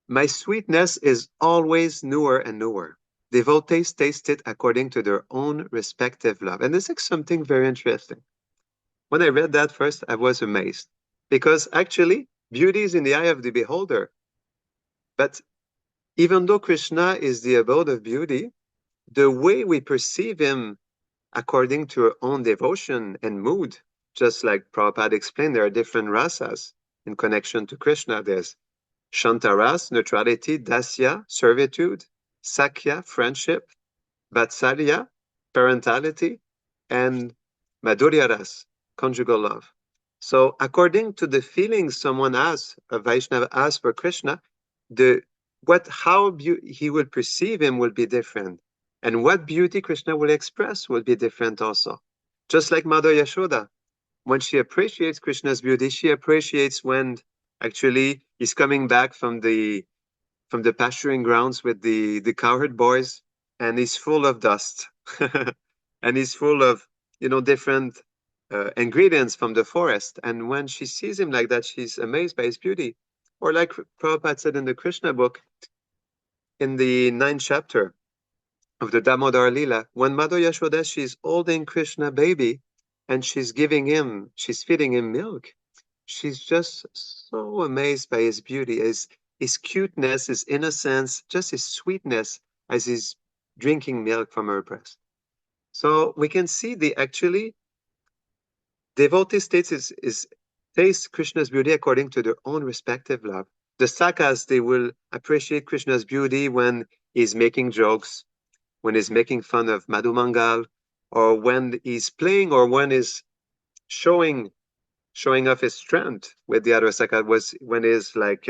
my sweetness is always newer and newer. Devotees taste it according to their own respective love. And this is something very interesting. When I read that first, I was amazed, because actually beauty is in the eye of the beholder. But even though Krishna is the abode of beauty, the way we perceive him according to our own devotion and mood, just like Prabhupada explained, there are different rasas in connection to Krishna. There's Shantaras, neutrality; Dasya, servitude; Sakya, friendship; Vatsalya, parentality; and Madhuryaras, conjugal love. So according to the feelings someone has, a Vaishnava has for Krishna, how he will perceive him will be different. And what beauty Krishna will express will be different also. Just like Mother Yashoda, when she appreciates Krishna's beauty, she appreciates when actually he's coming back from the pasturing grounds with the cowherd boys, and he's full of dust. And he's full of, different ingredients from the forest. And when she sees him like that, she's amazed by his beauty. Or like Prabhupada said in the Krishna book, in the 9th chapter of the Damodar Lila, when Mother Yashoda, she's holding Krishna baby, and she's feeding him milk. She's just so amazed by his beauty, his cuteness, his innocence, just his sweetness as he's drinking milk from her breast. So we can see actually devotee states is taste Krishna's beauty according to their own respective love. The sakas, they will appreciate Krishna's beauty when he's making jokes, when he's making fun of Madhu Mangal, or when he's playing, or when he's showing off his strength with the other sakas, when he's like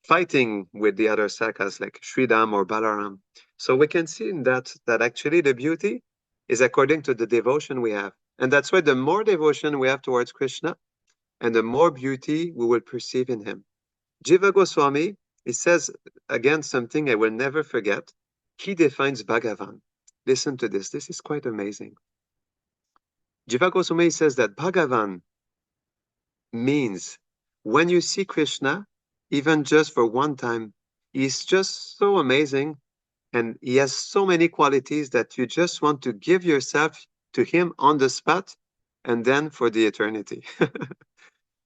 fighting with the other sakas like Sridham or Balaram. So we can see in that actually the beauty is according to the devotion we have. And that's why the more devotion we have towards Krishna, and the more beauty we will perceive in him. Jiva Goswami, he says again something I will never forget. He defines Bhagavan. Listen to this. This is quite amazing. Jiva Goswami says that Bhagavan means when you see Krishna, even just for one time, he's just so amazing and he has so many qualities that you just want to give yourself to him on the spot and then for the eternity.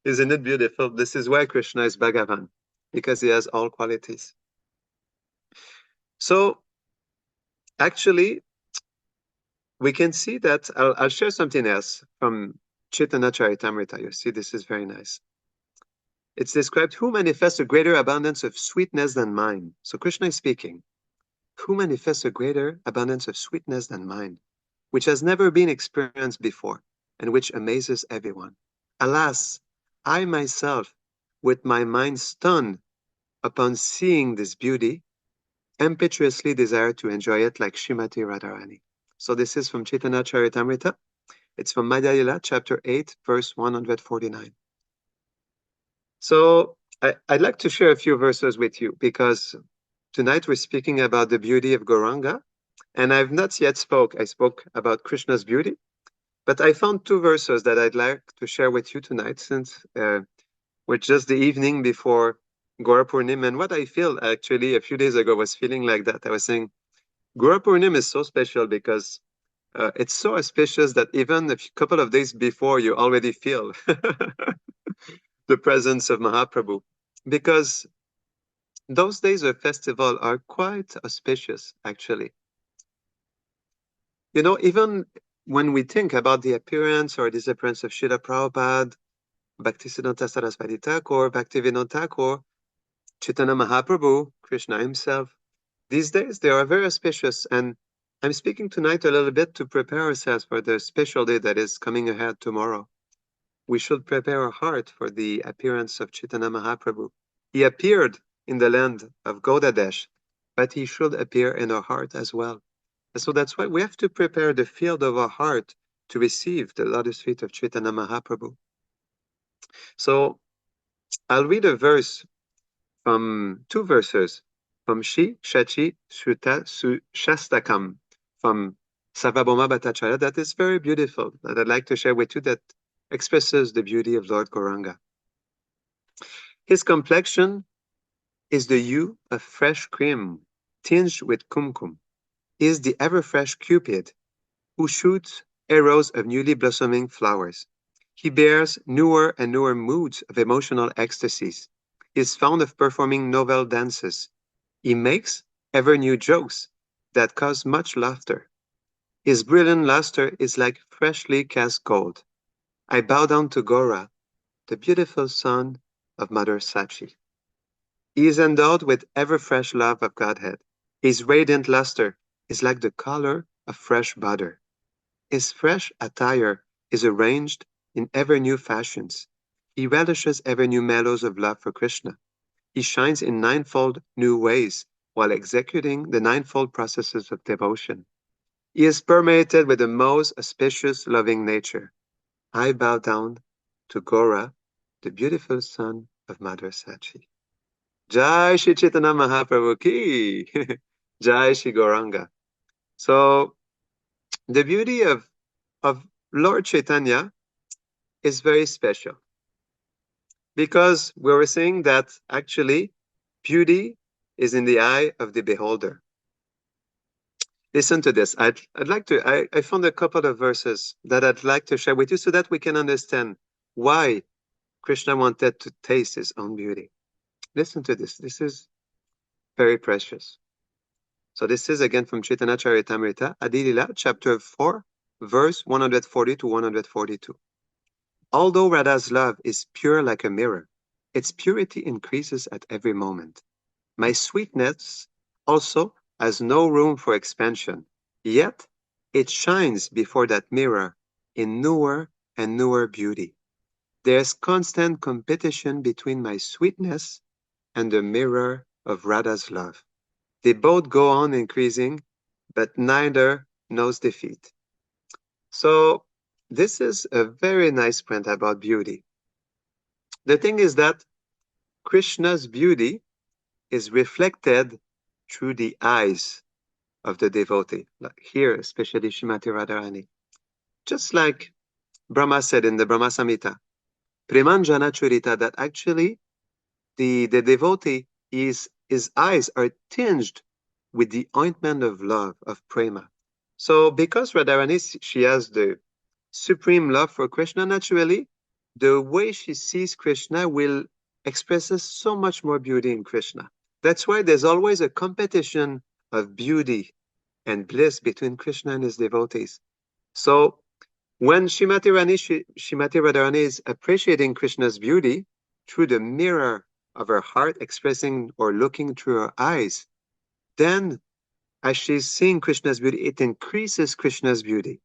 Isn't it beautiful? This is why Krishna is Bhagavan, because he has all qualities. So actually, we can see that I'll share something else from Chaitanya Charitamrita. You see, this is very nice. It's described who manifests a greater abundance of sweetness than mine. So Krishna is speaking. Who manifests a greater abundance of sweetness than mine, which has never been experienced before, and which amazes everyone. Alas, I myself, with my mind stunned upon seeing this beauty, impetuously desire to enjoy it like Srimati Radharani. So this is from Chaitanya Charitamrita. It's from Madhava, chapter 8, verse 149. So I'd like to share a few verses with you because tonight we're speaking about the beauty of Gauranga, and I've not yet spoke. I spoke about Krishna's beauty, but I found two verses that I'd like to share with you tonight since we're just the evening before Gaura Purnima. And what I feel actually a few days ago was feeling like that. I was saying Gaura Purnima is so special because it's so auspicious that even a couple of days before you already feel the presence of Mahaprabhu. Because those days of festival are quite auspicious, actually. You know, even when we think about the appearance or disappearance of Srila Prabhupada, Bhaktisiddhanta Saraswati Thakur, Bhaktivinoda Thakur, Chaitanya Mahaprabhu, Krishna himself, these days they are very auspicious. And I'm speaking tonight a little bit to prepare ourselves for the special day that is coming ahead tomorrow. We should prepare our heart for the appearance of Chaitanya Mahaprabhu. He appeared in the land of Gaudadesh, but he should appear in our heart as well. And so that's why we have to prepare the field of our heart to receive the lotus feet of Chaitanya Mahaprabhu. So I'll read a verse from two verses from Shri Shachi Shuta Shastakam from Sarvabhauma Bhattacharya that is very beautiful, that I'd like to share with you, that expresses the beauty of Lord Gauranga. His complexion is the hue of fresh cream tinged with kumkum. He is the ever-fresh Cupid who shoots arrows of newly blossoming flowers. He bears newer and newer moods of emotional ecstasies. He is fond of performing novel dances. He makes ever new jokes that cause much laughter. His brilliant luster is like freshly cast gold. I bow down to Gaura, the beautiful son of Mother Sachi. He is endowed with ever-fresh love of Godhead. His radiant luster is like the color of fresh butter. His fresh attire is arranged in ever-new fashions. He relishes ever-new mellows of love for Krishna. He shines in ninefold new ways while executing the ninefold processes of devotion. He is permeated with the most auspicious loving nature. I bow down to Gaura, the beautiful son of Mother Sachi. Jai Shri Chaitanya Mahaprabhu ki! Jai Shri Gauranga. So the beauty of Lord Chaitanya is very special because we were saying that actually beauty is in the eye of the beholder. Listen to this. I found a couple of verses that I'd like to share with you so that we can understand why Krishna wanted to taste his own beauty. Listen to this. This is very precious. So this is again from Chaitanya Charitamrita, Adilila, chapter 4, verse 140 to 142. Although Radha's love is pure like a mirror, its purity increases at every moment. My sweetness also has no room for expansion, yet it shines before that mirror in newer and newer beauty. There's constant competition between my sweetness and the mirror of Radha's love. They both go on increasing, but neither knows defeat. So this is a very nice print about beauty. The thing is that Krishna's beauty is reflected through the eyes of the devotee. Like here, especially Srimati Radharani. Just like Brahma said in the Brahma Samhita, Premanjana Churita, that actually the devotee, his eyes are tinged with the ointment of love, of prema. So because Radharani, she has the supreme love for Krishna, naturally, the way she sees Krishna will express so much more beauty in Krishna. That's why there's always a competition of beauty and bliss between Krishna and his devotees. So when Shrimati Radharani is appreciating Krishna's beauty through the mirror of her heart, expressing or looking through her eyes, then as she's seeing Krishna's beauty, it increases Krishna's beauty.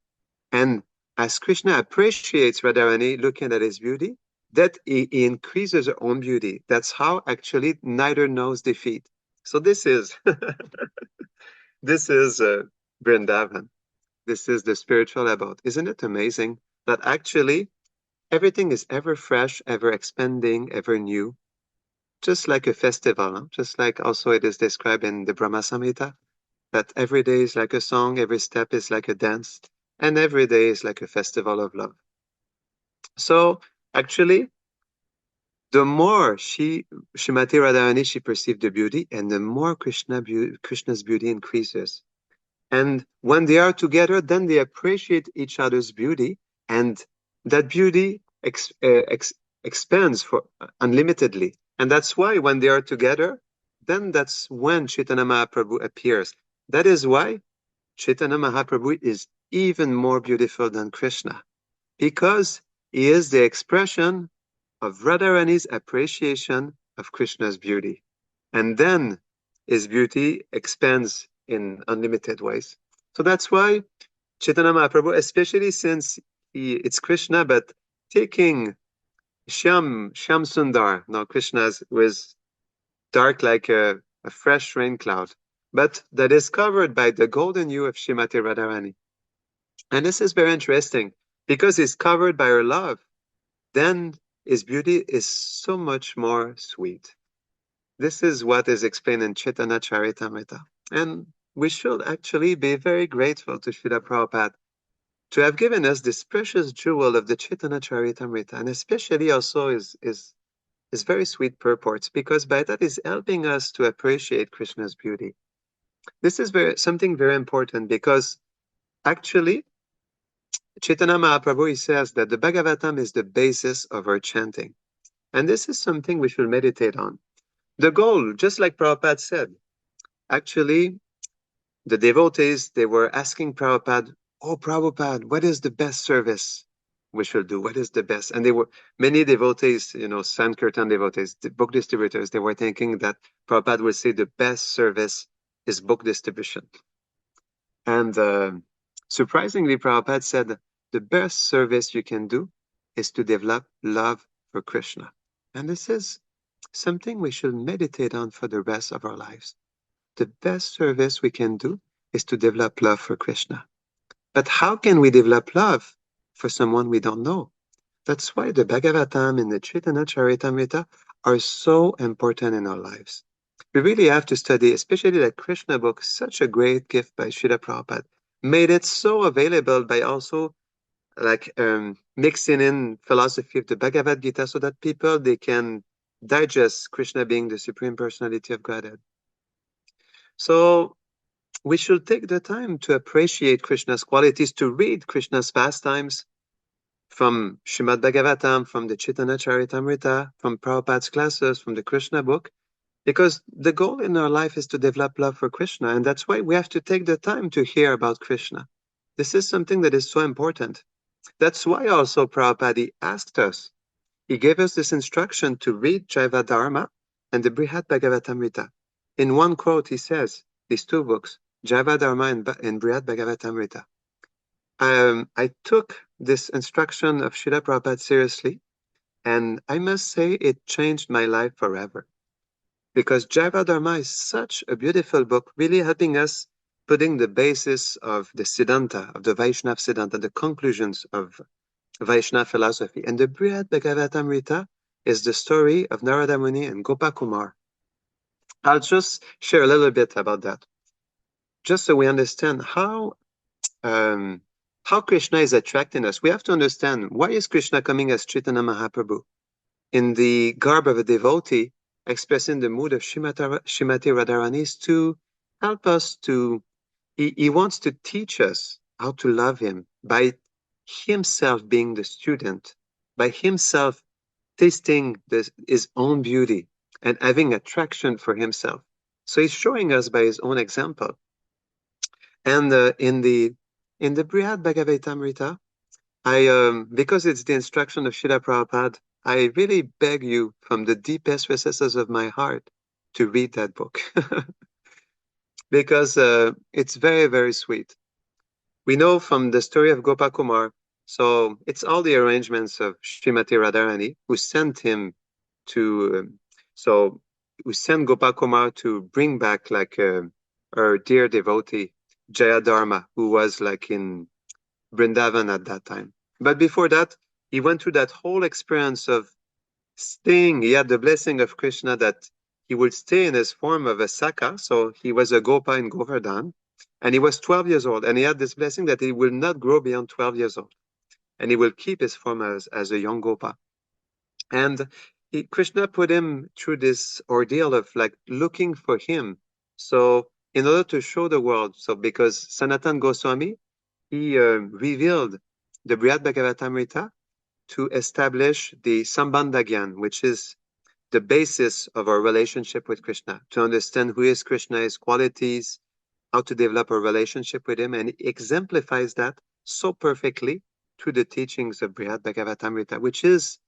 And as Krishna appreciates Radharani looking at his beauty, that he increases her own beauty. That's how actually neither knows defeat. So this is this is Vrindavan. This is the spiritual abode. Isn't it amazing that actually everything is ever fresh, ever expanding, ever new, just like a festival, huh? Just like also it is described in the Brahma Samhita, that every day is like a song, every step is like a dance, and every day is like a festival of love. So actually, the more Shrimati Radharani, she perceived the beauty, and the more Krishna's beauty increases. And when they are together, then they appreciate each other's beauty, and that beauty expands for unlimitedly. And that's why when they are together, then that's when Chaitanya Mahaprabhu appears. That is why Chaitanya Mahaprabhu is even more beautiful than Krishna, because he is the expression of Radharani's appreciation of Krishna's beauty. And then his beauty expands in unlimited ways. So that's why Chaitanya Mahaprabhu, especially since it's Krishna, but taking Shyam Sundar, now Krishna's was dark like a fresh rain cloud, but that is covered by the golden hue of Srimati Radharani. And this is very interesting because it's covered by her love. Then his beauty is so much more sweet. This is what is explained in Chaitanya Charitamrita. And we should actually be very grateful to Srila Prabhupada to have given us this precious jewel of the Chaitanya Charitamrita, and especially also is very sweet purports, because by that is helping us to appreciate Krishna's beauty. This is something very important, because actually Chaitanya Mahaprabhu, he says that the Bhagavatam is the basis of our chanting. And this is something we should meditate on. The goal, just like Prabhupada said, actually, the devotees, they were asking Prabhupada, "Oh, Prabhupada, what is the best service we should do? What is the best?" And they were many devotees, Sankirtan devotees, the book distributors, they were thinking that Prabhupada would say the best service is book distribution. And surprisingly, Prabhupada said the best service you can do is to develop love for Krishna. And this is something we should meditate on for the rest of our lives. The best service we can do is to develop love for Krishna. But how can we develop love for someone we don't know? That's why the Bhagavatam and the Chaitanya Charitamrita are so important in our lives. We really have to study, especially that Krishna book, such a great gift by Srila Prabhupada, made it so available by also mixing in philosophy of the Bhagavad Gita so that people, they can digest Krishna being the Supreme Personality of Godhead. So we should take the time to appreciate Krishna's qualities, to read Krishna's pastimes from Srimad Bhagavatam, from the Chaitanya Charitamrita, from Prabhupada's classes, from the Krishna book, because the goal in our life is to develop love for Krishna, and that's why we have to take the time to hear about Krishna. This is something that is so important. That's why also Prabhupada asked us, he gave us this instruction to read Jaiva Dharma and the Brihad Bhagavatamrita. In one quote, he says, these two books, Jaiva Dharma and Brihad Bhagavatamrita. I took this instruction of Srila Prabhupada seriously, and I must say it changed my life forever. Because Jaiva Dharma is such a beautiful book, really helping us putting the basis of the Siddhanta, of the Vaishnava Siddhanta, the conclusions of Vaishnava philosophy. And the Brihad Bhagavatamrita is the story of Narada Muni and Gopakumar. I'll just share a little bit about that. just so we understand how Krishna is attracting us, we have to understand why is Krishna coming as Chaitanya Mahaprabhu in the garb of a devotee, expressing the mood of Srimati Radharani is to help us to. He wants to teach us how to love him by himself being the student, by himself tasting his own beauty and having attraction for himself. So he's showing us by his own example. And in the Brihad Bhagavatamrita, because it's the instruction of Srila Prabhupada, I really beg you from the deepest recesses of my heart to read that book. Because it's very, very sweet. We know from the story of Gopakumar, so it's all the arrangements of Srimati Radharani who sent him to, who sent Gopakumar to bring back like her dear devotee, Jaya Dharma, who was like in Vrindavan at that time. But before that, he went through that whole experience of staying. He had the blessing of Krishna that he would stay in his form of a Saka, so he was a Gopa in Govardhan, and he was 12 years old, and he had this blessing that he will not grow beyond 12 years old, and he will keep his form as a young Gopa. And Krishna put him through this ordeal of like looking for him. So in order to show the world, so because Sanatan Goswami, he revealed the Brihad Bhagavatamrita to establish the Sambandha Gyan, which is the basis of our relationship with Krishna, to understand who is Krishna, his qualities, how to develop a relationship with him, and he exemplifies that so perfectly through the teachings of Brihad Bhagavatamrita, which is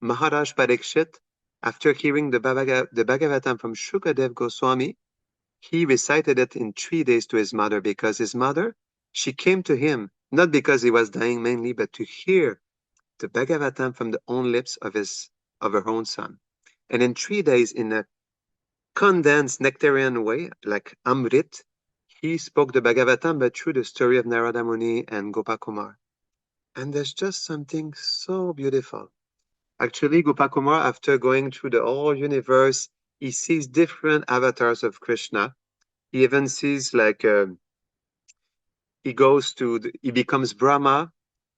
Maharaj Parikshit, after hearing the Bhagavatam from Shukadev Goswami, he recited it in 3 days to his mother, because his mother, she came to him, not because he was dying mainly, but to hear the Bhagavatam from the own lips of her own son. And in 3 days, in a condensed nectarian way, like Amrit, he spoke the Bhagavatam, but through the story of Narada Muni and Gopakumar. And there's just something so beautiful. Actually, Gopakumar, after going through the whole universe, he sees different avatars of Krishna. He even sees like, he becomes Brahma.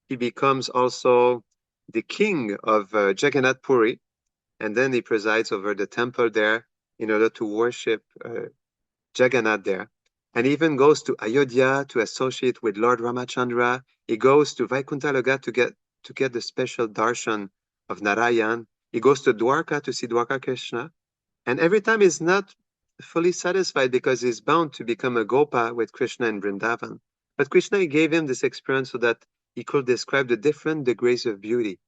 He becomes also the king of Jagannath Puri. And then he presides over the temple there in order to worship Jagannath there. And he even goes to Ayodhya to associate with Lord Ramachandra. He goes to Vaikuntha Loka to get the special darshan of Narayan. He goes to Dwarka to see Dwarka Krishna. And every time he's not fully satisfied because he's bound to become a Gopa with Krishna in Vrindavan. But Krishna gave him this experience so that he could describe the different degrees of beauty.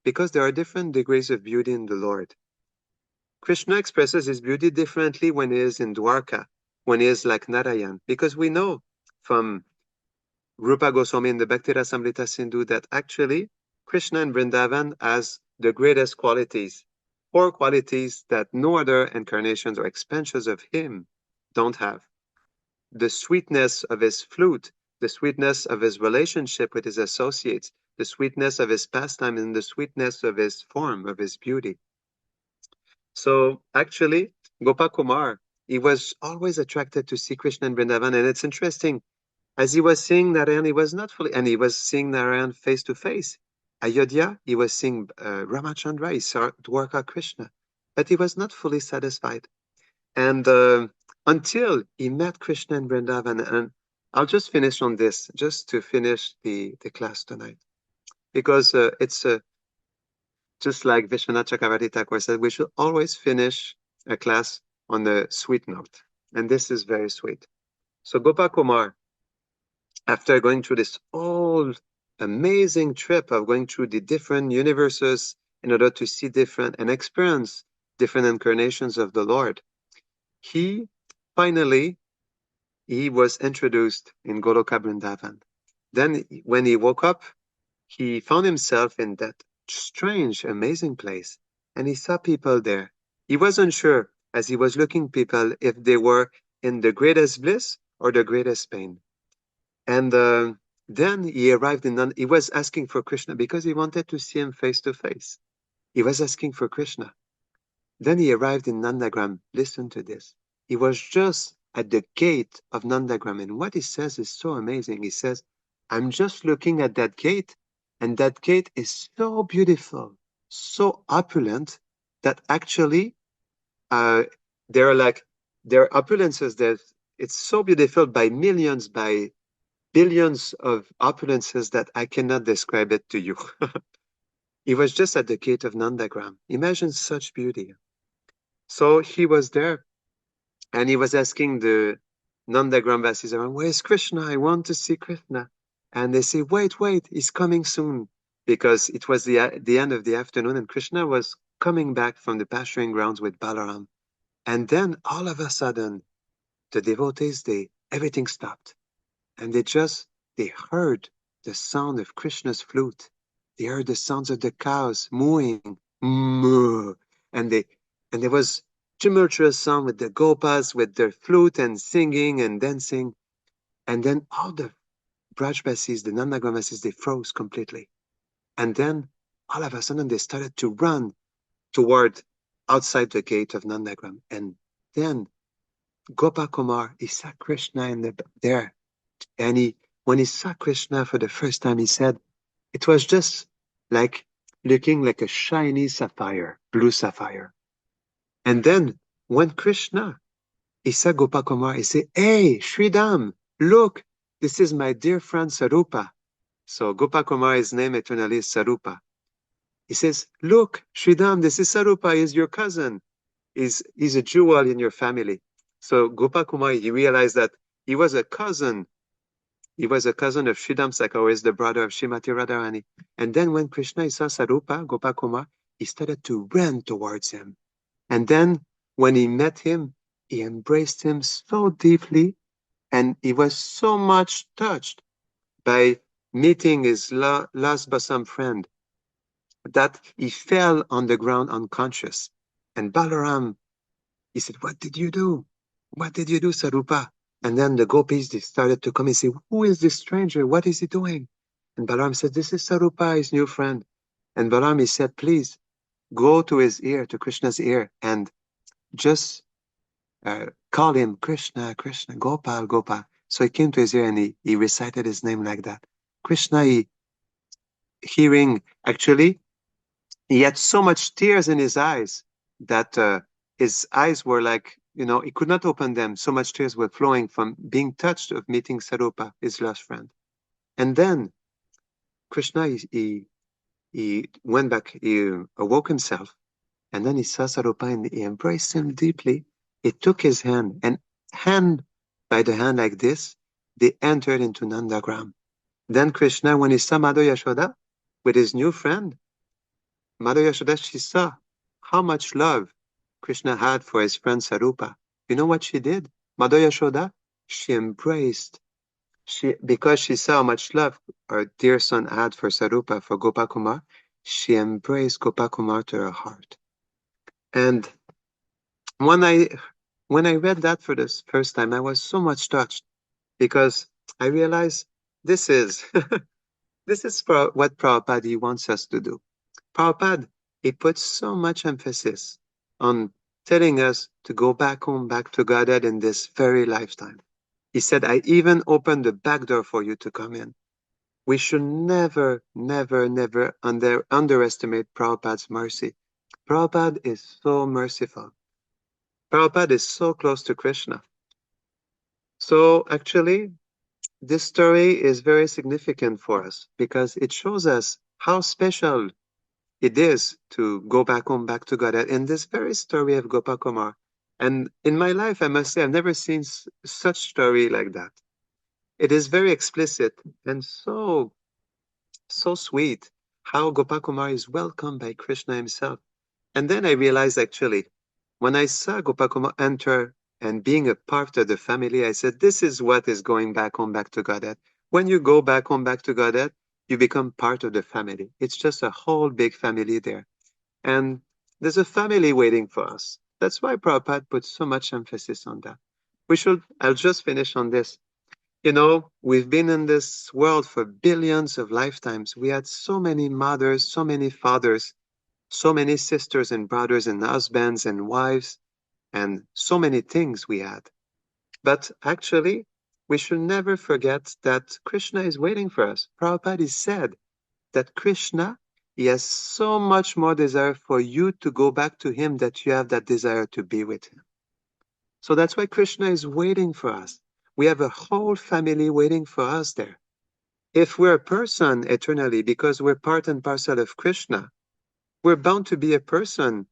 Because there are different degrees of beauty in the Lord. Krishna expresses his beauty differently when he is in Dwarka, when he is like Narayan. Because we know from Rupa Goswami in the Bhakti Rasamrita Sindhu that actually Krishna in Vrindavan has the greatest qualities, 4 qualities that no other incarnations or expansions of him don't have. The sweetness of his flute, the sweetness of his relationship with his associates, the sweetness of his pastime, and the sweetness of his form, of his beauty. So actually, Gopakumar, he was always attracted to see Krishna in Vrindavan, and it's interesting. As he was seeing Narayan, he was not fully, and he was seeing Narayan face to face. Ayodhya, he was seeing Ramachandra, he saw Dwarka Krishna, but he was not fully satisfied. And until he met Krishna in Vrindavan, and I'll just finish on this, just to finish the class tonight. Because it's just like Vishwanath Chakravarti Thakur said, we should always finish a class on a sweet note. And this is very sweet. So Gopakumar, after going through this whole amazing trip of going through the different universes in order to see different and experience different incarnations of the Lord, he was introduced in Goloka Vrindavan. Then when he woke up, he found himself in that strange, amazing place, and he saw people there. He wasn't sure, as he was looking people, if they were in the greatest bliss or the greatest pain. And then he arrived he was asking for Krishna because he wanted to see him face to face. He was asking for Krishna. Then he arrived in Nandagram. Listen to this. He was just at the gate of Nandagram. And what he says is so amazing. He says, I'm just looking at that gate, and that gate is so beautiful, so opulent, that actually there are opulences that it's so beautiful by millions, by billions of opulences that I cannot describe it to you. He was just at the gate of Nandagram. Imagine such beauty. So he was there, and he was asking the Nandagram Vasis around, where's Krishna? I want to see Krishna. And they say, wait, he's coming soon. Because it was the end of the afternoon, and Krishna was coming back from the pasturing grounds with Balaram. And then all of a sudden, the devotees, everything stopped. And they heard the sound of Krishna's flute. They heard the sounds of the cows mooing, moo. And there was tumultuous sound with the gopas, with their flute and singing and dancing. And then all the Brajbasis, the Nandagramasis, they froze completely. And then all of a sudden they started to run toward outside the gate of Nandagram. And then Gopakumar, he saw Krishna there. And when he saw Krishna for the first time, he said, it was just like looking like a shiny sapphire, blue sapphire. And then when Krishna, he saw Gopakumar, he said, hey, Sridham, look, this is my dear friend Sarupa. So Gopakumar, his name eternally is Sarupa. He says, look, Sridham, this is Sarupa, he's your cousin. He's a jewel in your family. So Gopakumar, he realized that he was a cousin. He was a cousin of Sridham Sakar, who is the brother of Srimati Radharani. And then when Krishna saw Sarupa, Gopakumar, he started to run towards him. And then when he met him, he embraced him so deeply, and he was so much touched by meeting his last bosom friend that he fell on the ground unconscious. And Balaram, he said, what did you do? What did you do, Sarupa? And then the gopis, they started to come and say, who is this stranger? What is he doing? And Balaram said, this is Sarupa, his new friend. And Balaram, he said, please go to his ear, to Krishna's ear, and just call him Krishna, Krishna, Gopal, Gopal. So he came to his ear and he recited his name like that. Krishna, actually, he had so much tears in his eyes that his eyes were like, he could not open them. So much tears were flowing from being touched of meeting Sarupa, his lost friend. And then Krishna, he went back, he awoke himself, and then he saw Sarupa and he embraced him deeply. He took his hand, and hand by the hand like this, they entered into Nandagram. Then Krishna, when he saw Madhava Yashoda with his new friend, Madhava Yashoda, she saw how much love Krishna had for his friend Sarupa. You know what she did? Madhava Yashoda, she embraced, because she saw how much love her dear son had for Sarupa, for Gopakumar, she embraced Gopakumar to her heart. And when I read that for the first time, I was so much touched, because I realized this is what Prabhupada wants us to do. Prabhupada, he puts so much emphasis on telling us to go back home, back to Godhead in this very lifetime. He said, I even opened the back door for you to come in. We should never, never, never underestimate Prabhupada's mercy. Prabhupada is so merciful. Prabhupada is so close to Krishna. So actually, this story is very significant for us, because it shows us how special it is to go back home, back to God. In this very story of Gopakumar, and in my life, I must say, I've never seen such story like that. It is very explicit and so sweet how Gopakumar is welcomed by Krishna himself. And then I realized, actually, when I saw Gopakumar enter and being a part of the family, I said, this is what is going back home, back to Godhead. When you go back home, back to Godhead, you become part of the family. It's just a whole big family there. And there's a family waiting for us. That's why Prabhupada puts so much emphasis on that. I'll just finish on this. We've been in this world for billions of lifetimes. We had so many mothers, so many fathers, so many sisters and brothers and husbands and wives, and so many things we had. But actually, we should never forget that Krishna is waiting for us. Prabhupada said that Krishna, he has so much more desire for you to go back to him that you have that desire to be with him. So that's why Krishna is waiting for us. We have a whole family waiting for us there. If we're a person eternally because we're part and parcel of Krishna, we're bound to be a person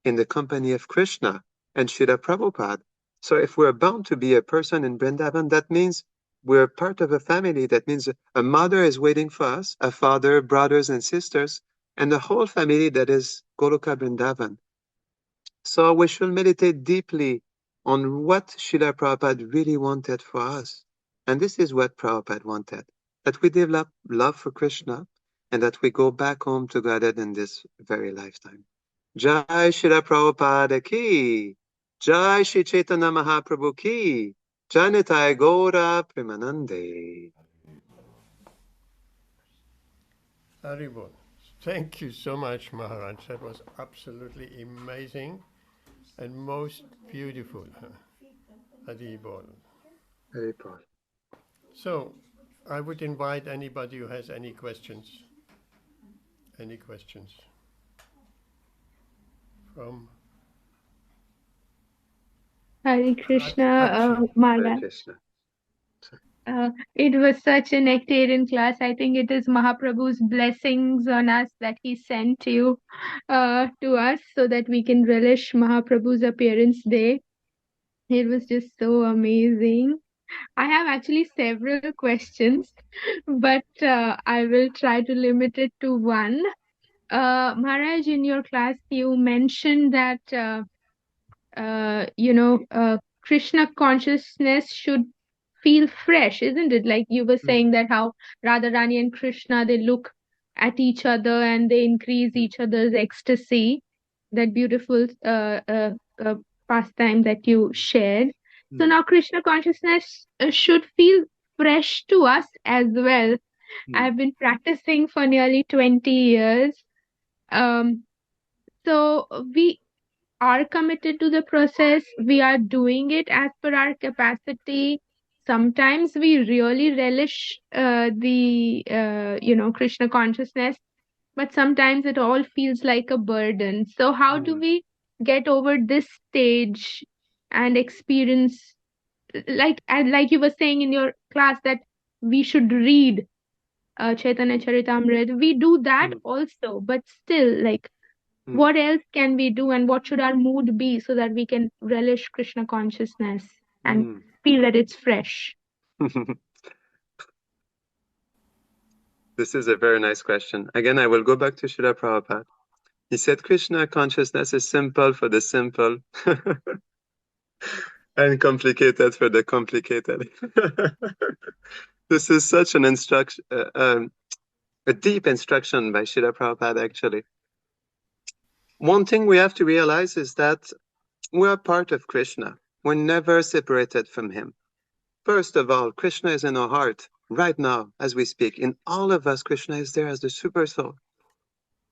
in the company of Krishna and Srila Prabhupada. So if we're bound to be a person in Vrindavan, that means we're part of a family. That means a mother is waiting for us, a father, brothers and sisters, and the whole family that is Goloka Vrindavan. So we should meditate deeply on what Srila Prabhupada really wanted for us. And this is what Prabhupada wanted, that we develop love for Krishna and that we go back home together in this very lifetime. Jai Srila Prabhupada ki, Jai Shri Chaitanya Mahaprabhu ki, Janitai Gaura Premanande. Haribol. Thank you so much, Maharaj. That was absolutely amazing and most beautiful. Haribol. Haribol. So, I would invite anybody who has any questions. Any questions? From Hare Krishna, Hare Maharaj. Krishna. It was such a nectarian class. I think it is Mahaprabhu's blessings on us that he sent you to us so that we can relish Mahaprabhu's appearance day. It was just so amazing. I have actually several questions, but I will try to limit it to one. Maharaj, in your class, you mentioned that Krishna consciousness should feel fresh, isn't it? Like you were saying that how Radharani and Krishna, they look at each other and they increase each other's ecstasy. That beautiful pastime that you shared. So now Krishna consciousness should feel fresh to us as well. I've been practicing for nearly 20 years. So we are committed to the process. We are doing it as per our capacity. Sometimes we really relish the Krishna consciousness, but sometimes it all feels like a burden. So how do we get over this stage and experience, like you were saying in your class, that we should read Chaitanya Charitamrita. We do that also, but still, like, what else can we do and what should our mood be so that we can relish Krishna consciousness and feel that it's fresh? This is a very nice question. Again, I will go back to Srila Prabhupada. He said Krishna consciousness is simple for the simple and complicated for the complicated. This is such an instruction, a deep instruction by Srila Prabhupada, actually. One thing we have to realize is that we are part of Krishna. We're never separated from him. First of all, Krishna is in our heart right now as we speak. In all of us, Krishna is there as the super soul.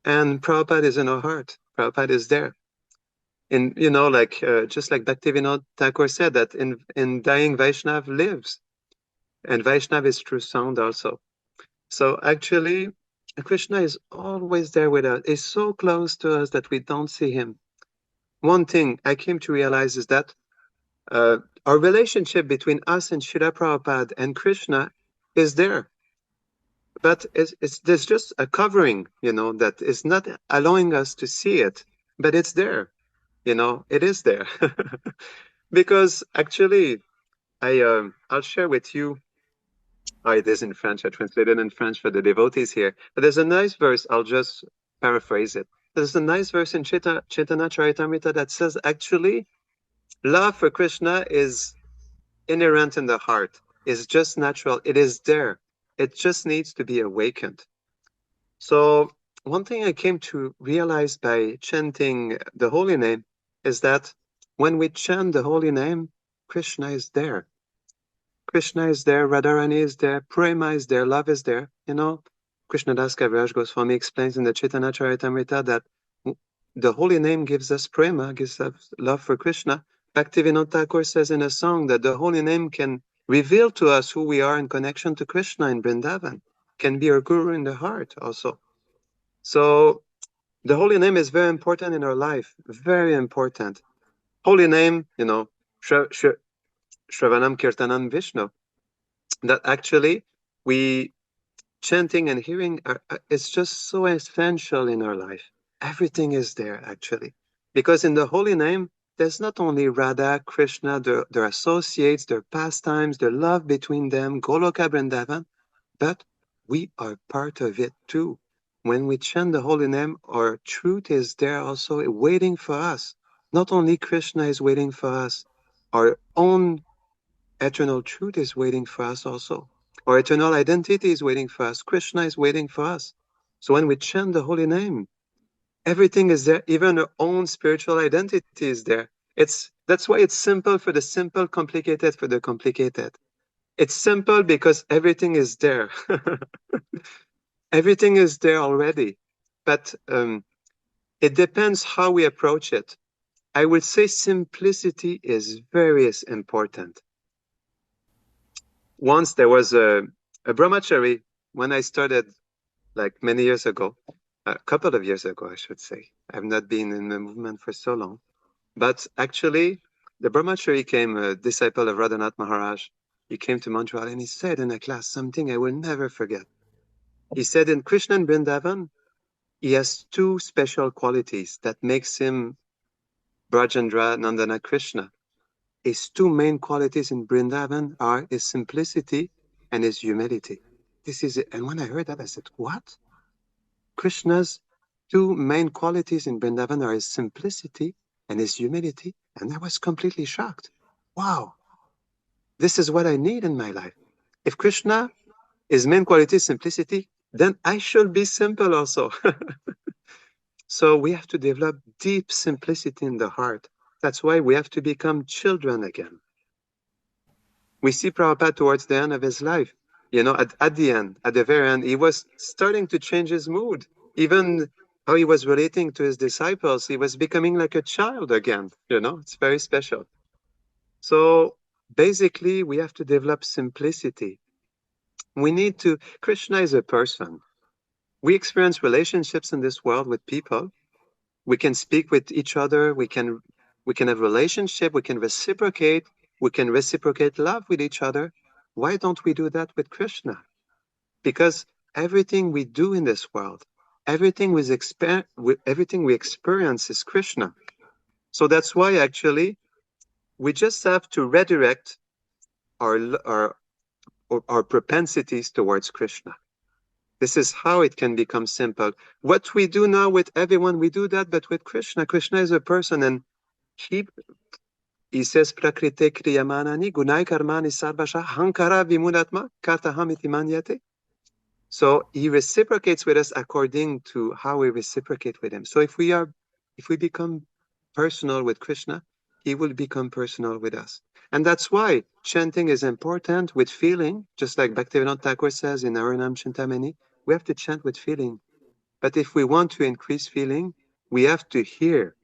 And Prabhupada is in our heart. Prabhupada is there. In, just like Bhaktivinoda Thakur said, that in dying Vaishnav lives. And Vaishnav is true sound also. So actually, Krishna is always there with us. He's so close to us that we don't see him. One thing I came to realize is that our relationship between us and Srila Prabhupada and Krishna is there. But there's just a covering, that is not allowing us to see it. But it's there. It is there. Because actually, I'll share with you. It is in French. I translated in French for the devotees here. But there's a nice verse. I'll just paraphrase it. There's a nice verse in Chaitanya Charitamrita that says, actually, love for Krishna is inherent in the heart. It's just natural. It is there. It just needs to be awakened. So one thing I came to realize by chanting the holy name is that when we chant the holy name, Krishna is there. Krishna is there, Radharani is there, Prema is there, love is there. Krishnadas Kaviraj Goswami explains in the Chaitanya Charitamrita that the holy name gives us Prema, gives us love for Krishna, Bhaktivinoda Thakur says in a song that the holy name can reveal to us who we are in connection to Krishna in Vrindavan, can be our guru in the heart also. So the holy name is very important in our life, very important. Holy name, Shravanam Kirtanam Vishnu, that actually we chanting and hearing is just so essential in our life. Everything is there actually. Because in the holy name, there's not only Radha, Krishna, their associates, their pastimes, their love between them, Goloka Vrindavan, but we are part of it too. When we chant the holy name, our truth is there also waiting for us. Not only Krishna is waiting for us, our own eternal truth is waiting for us also. Our eternal identity is waiting for us. Krishna is waiting for us. So when we chant the holy name, everything is there. Even our own spiritual identity is there. That's why it's simple for the simple, complicated for the complicated. It's simple because everything is there. Everything is there already. But it depends how we approach it. I would say simplicity is very important. Once there was a brahmachari when I started, like many years ago, a couple of years ago, I should say. I've not been in the movement for so long. But actually, the brahmachari came a disciple of Radhanath Maharaj. He came to Montreal and he said in a class something I will never forget. He said in Krishna and Vrindavan, he has two special qualities that makes him Brajendra Nandana Krishna. His two main qualities in Vrindavan are his simplicity and his humility. This is it. And when I heard that, I said, what? Krishna's two main qualities in Vrindavan are his simplicity and his humility. And I was completely shocked. Wow, this is what I need in my life. If Krishna, his main quality is simplicity, then I should be simple also. So we have to develop deep simplicity in the heart. That's why we have to become children again. We see Prabhupada towards the end of his life. At the end, at the very end, he was starting to change his mood. Even how he was relating to his disciples, he was becoming like a child again. It's very special. So basically, we have to develop simplicity. Krishna is a person. We experience relationships in this world with people. We can speak with each other. We can have relationship. We can reciprocate. We can reciprocate love with each other. Why don't we do that with Krishna? Because everything we do in this world, everything we experience is Krishna. So that's why actually we just have to redirect our propensities towards Krishna. This is how it can become simple. What we do now with everyone, we do that, but with Krishna is a person, and he says, Prakrite kriyamanani gunai karmani sarvasha hankara vimudatma kartahamiti manyate. So he reciprocates with us according to how we reciprocate with him. So if we become personal with Krishna, he will become personal with us. And that's why chanting is important with feeling, just like Bhaktivinoda Thakur says in Aranam Chintamani, we have to chant with feeling. But if we want to increase feeling, we have to hear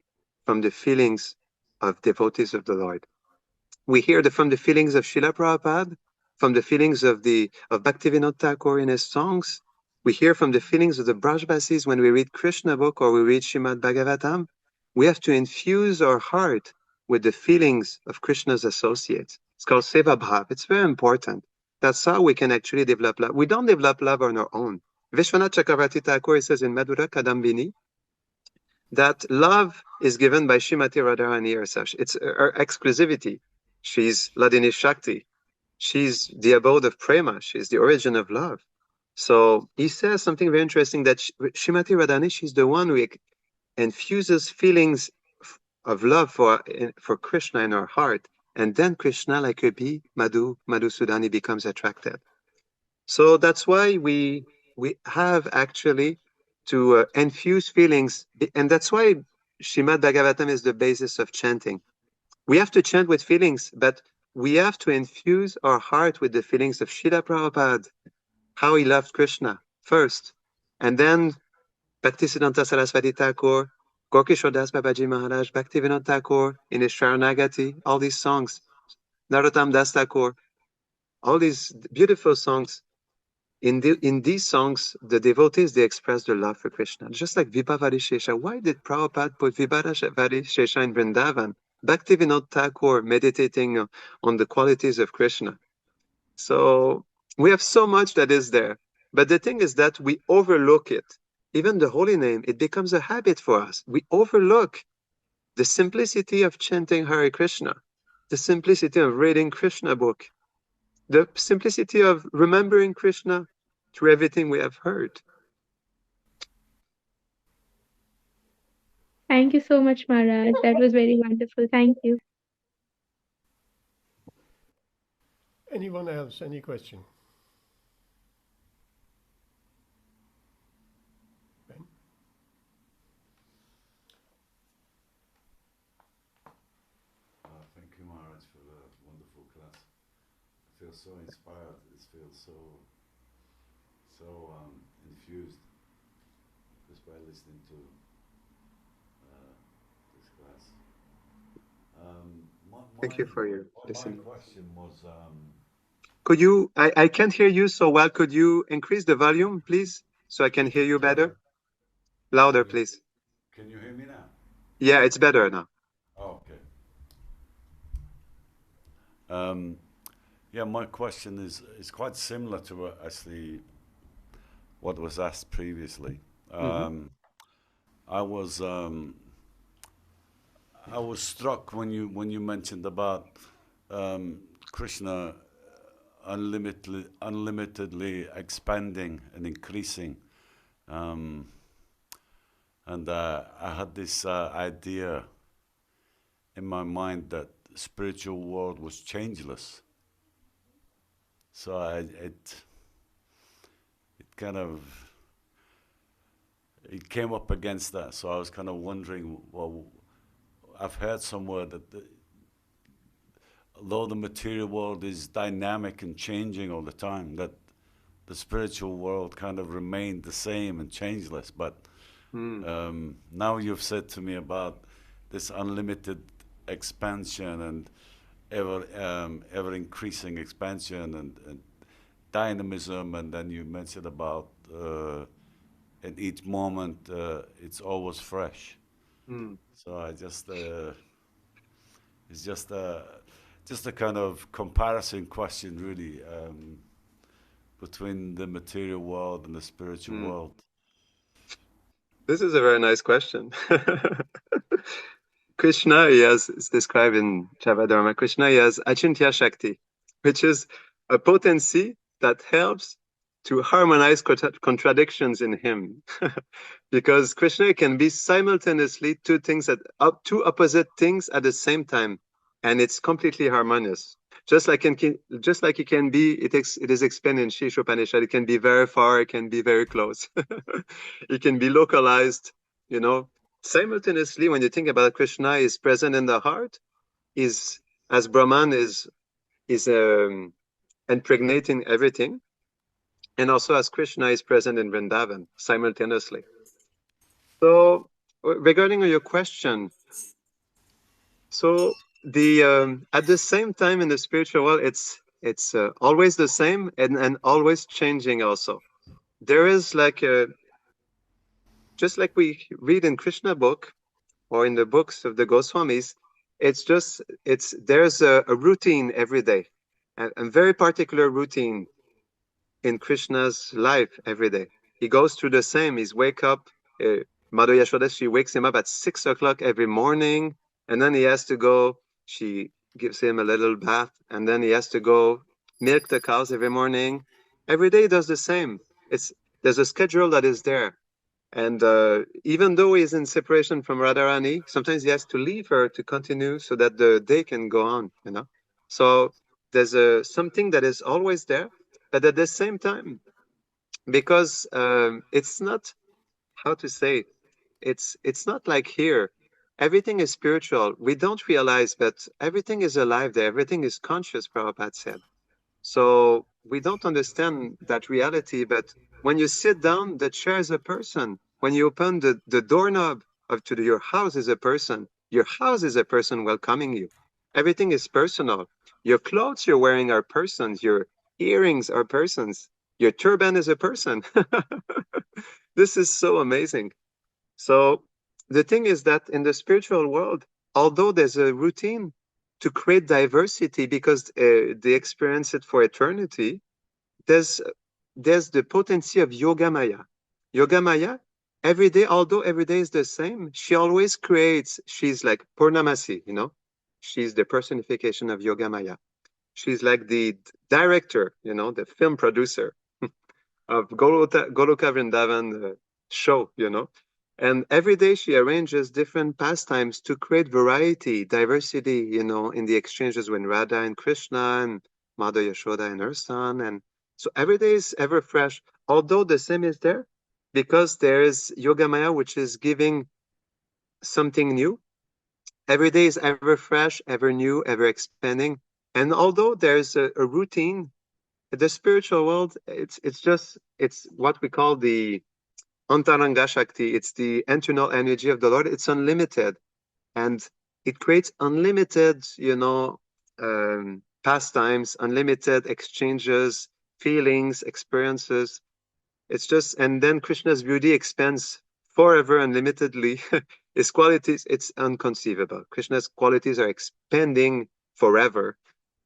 from the feelings of devotees of the Lord. We hear from the feelings of Srila Prabhupada, from the feelings of Bhaktivinoda Thakur in his songs. We hear from the feelings of the Brajbasis when we read Krishna book or we read Srimad Bhagavatam. We have to infuse our heart with the feelings of Krishna's associates. It's called Seva Bhav. It's very important. That's how we can actually develop love. We don't develop love on our own. Vishwanath Chakravarti Thakur says in Madhura Kadambini that love is given by Srimati Radharani herself. It's her exclusivity. She's Ladini Shakti. She's the abode of prema. She's the origin of love. So he says something very interesting that Srimati Radharani, she's the one who infuses feelings of love for Krishna in our heart. And then Krishna, like a bee, Madhusudani, becomes attracted. So that's why we have actually to infuse feelings. And that's why Srimad Bhagavatam is the basis of chanting. We have to chant with feelings, but we have to infuse our heart with the feelings of Srila Prabhupada, how he loved Krishna first. And then Bhaktisiddhanta Saraswati Thakur, Gorkishore Das Babaji Maharaj, Bhaktivinoda Thakur in his Sharanagati, all these songs, Narottam Das Thakur, all these beautiful songs. In these songs, the devotees, they express their love for Krishna. Just like Vibhavari Shesha. Why did Prabhupada put Vibhavari Shesha in Vrindavan? Bhaktivinoda Thakur meditating on the qualities of Krishna. So we have so much that is there. But the thing is that we overlook it. Even the holy name, it becomes a habit for us. We overlook the simplicity of chanting Hare Krishna, the simplicity of reading Krishna book, the simplicity of remembering Krishna through everything we have heard. Thank you so much, Maharaj. That was very wonderful. Thank you. Anyone else? Any question? Ben? Thank you, Maharaj, for the wonderful class. I feel so inspired. It feels so infused just by listening to this class. Thank you for your my listening. question was, Could you, I can't hear you so well. Could you increase the volume, please, so I can hear you better? Louder, please. can you hear me now? Yeah, it's better now. Oh, okay. Yeah, my question is quite similar to actually what was asked previously. I was struck when you mentioned about Krishna unlimitedly expanding and increasing, and I had this idea in my mind that the spiritual world was changeless. So it came up against that. So I was kind of wondering, well, I've heard somewhere that although the material world is dynamic and changing all the time, that the spiritual world kind of remained the same and changeless. But now you've said to me about this unlimited expansion and ever increasing expansion and dynamism, and then you mentioned about in each moment it's always fresh. So I just it's just a kind of comparison question, really, between the material world and the spiritual world. This is a very nice question. Krishna, it's described in Javadharma, Krishna, he has Achintya Shakti, which is a potency that helps to harmonize contradictions in him. Because Krishna can be simultaneously two opposite things at the same time, and it's completely harmonious. Just like it can be, it is explained in Shishopanishad, it can be very far, it can be very close. It can be localized, simultaneously. When you think about Krishna is present in the heart, is as Brahman is impregnating everything, and also as Krishna is present in Vrindavan simultaneously. So regarding your question, so the at the same time in the spiritual world, it's always the same and always changing also. There is just like we read in Krishna book or in the books of the Goswamis, there's a routine every day, a very particular routine in Krishna's life every day. He goes through the same. He's wake up. Mother Yashoda, she wakes him up at 6 o'clock every morning, and then he has to go. She gives him a little bath, and then he has to go milk the cows every morning. Every day he does the same. There's a schedule that is there. And even though he's in separation from Radharani, sometimes he has to leave her to continue so that the day can go on, So there's something that is always there, but at the same time, because it's not, how to say, it's not like here. Everything is spiritual. We don't realize that everything is alive there. Everything is conscious, Prabhupada said. So we don't understand that reality, but when you sit down, the chair is a person. When you open the doorknob, to your house is a person. Your house is a person welcoming you. Everything is personal. Your clothes you're wearing are persons. Your earrings are persons. Your turban is a person. This is so amazing. So the thing is that in the spiritual world, although there's a routine to create diversity because they experience it for eternity, there's the potency of Yoga Maya. Yoga Maya, every day, although every day is the same, she always creates, she's like Purnamasi, you know, she's the personification of Yoga Maya. She's like the director, you know, the film producer of Goloka Vrindavan show, you know. And every day she arranges different pastimes to create variety, diversity, you know, in the exchanges with Radha and Krishna and Mother Yashoda and her son. And so every day is ever fresh, although the same is there, because there is Yoga Maya, which is giving something new. Every day is ever fresh, ever new, ever expanding. And although there's a routine, the spiritual world, it's what we call the Antaranga Shakti. It's the internal energy of the Lord. It's unlimited. And it creates unlimited, you know, pastimes, unlimited exchanges, feelings, experiences. It's just, and then Krishna's beauty expands forever, unlimitedly. His qualities, it's inconceivable. Krishna's qualities are expanding forever.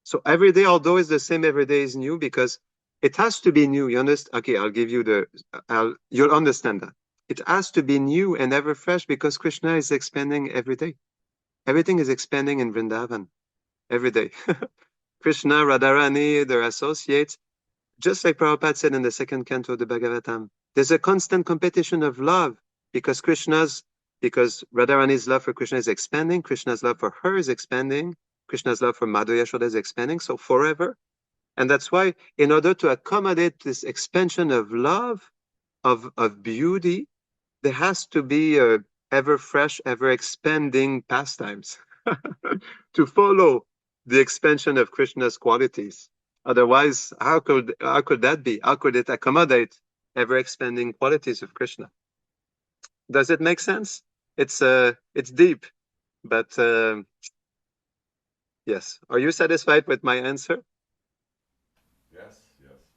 So every day, although it's the same, every day is new because it has to be new. You understand? Okay, I'll give you you'll understand that. It has to be new and ever fresh because Krishna is expanding every day. Everything is expanding in Vrindavan every day. Krishna, Radharani, their associates, just like Prabhupada said in the second canto of the Bhagavatam, there's a constant competition of love because Radharani's love for Krishna is expanding, Krishna's love for her is expanding, Krishna's love for Madhava Yashoda is expanding, so forever. And that's why, in order to accommodate this expansion of love, of beauty, there has to be ever fresh, ever expanding pastimes to follow the expansion of Krishna's qualities. Otherwise, how could that be? How could it accommodate ever expanding qualities of Krishna? Does it make sense? It's deep, but yes. Are you satisfied with my answer? Yes,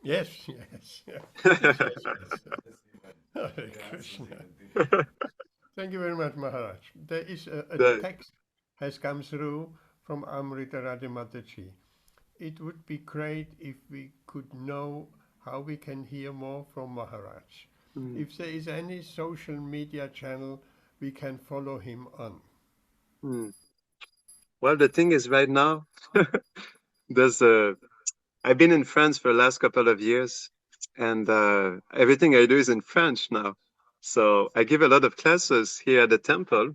Yes, yes, yes, yes, yes. Hare Krishna. Thank you very much, Maharaj. There is a text has come through from Amrita Radhimataji. It would be great if we could know how we can hear more from Maharaj. If there is any social media channel we can follow him on. Well, the thing is right now, I've been in France for the last couple of years, and everything I do is in French now. So I give a lot of classes here at the temple,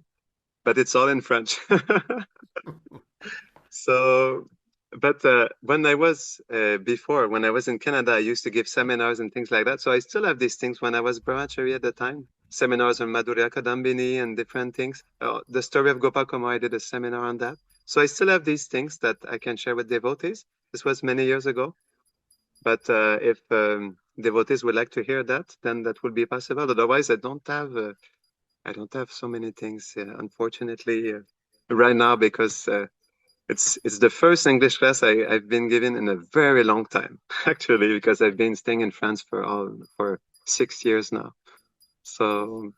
but it's all in French. So, but when I was when I was in Canada, I used to give seminars and things like that. So I still have these things when I was brahmachari at the time, seminars on Madhurya Kadambini and different things. The story of Gopal Kumar, I did a seminar on that. So I still have these things that I can share with devotees. This was many years ago. But if devotees would like to hear that, then that would be possible. Otherwise, I don't have so many things, unfortunately, right now, because it's the first English class I've been given in a very long time, actually, because I've been staying in France for 6 years now. So,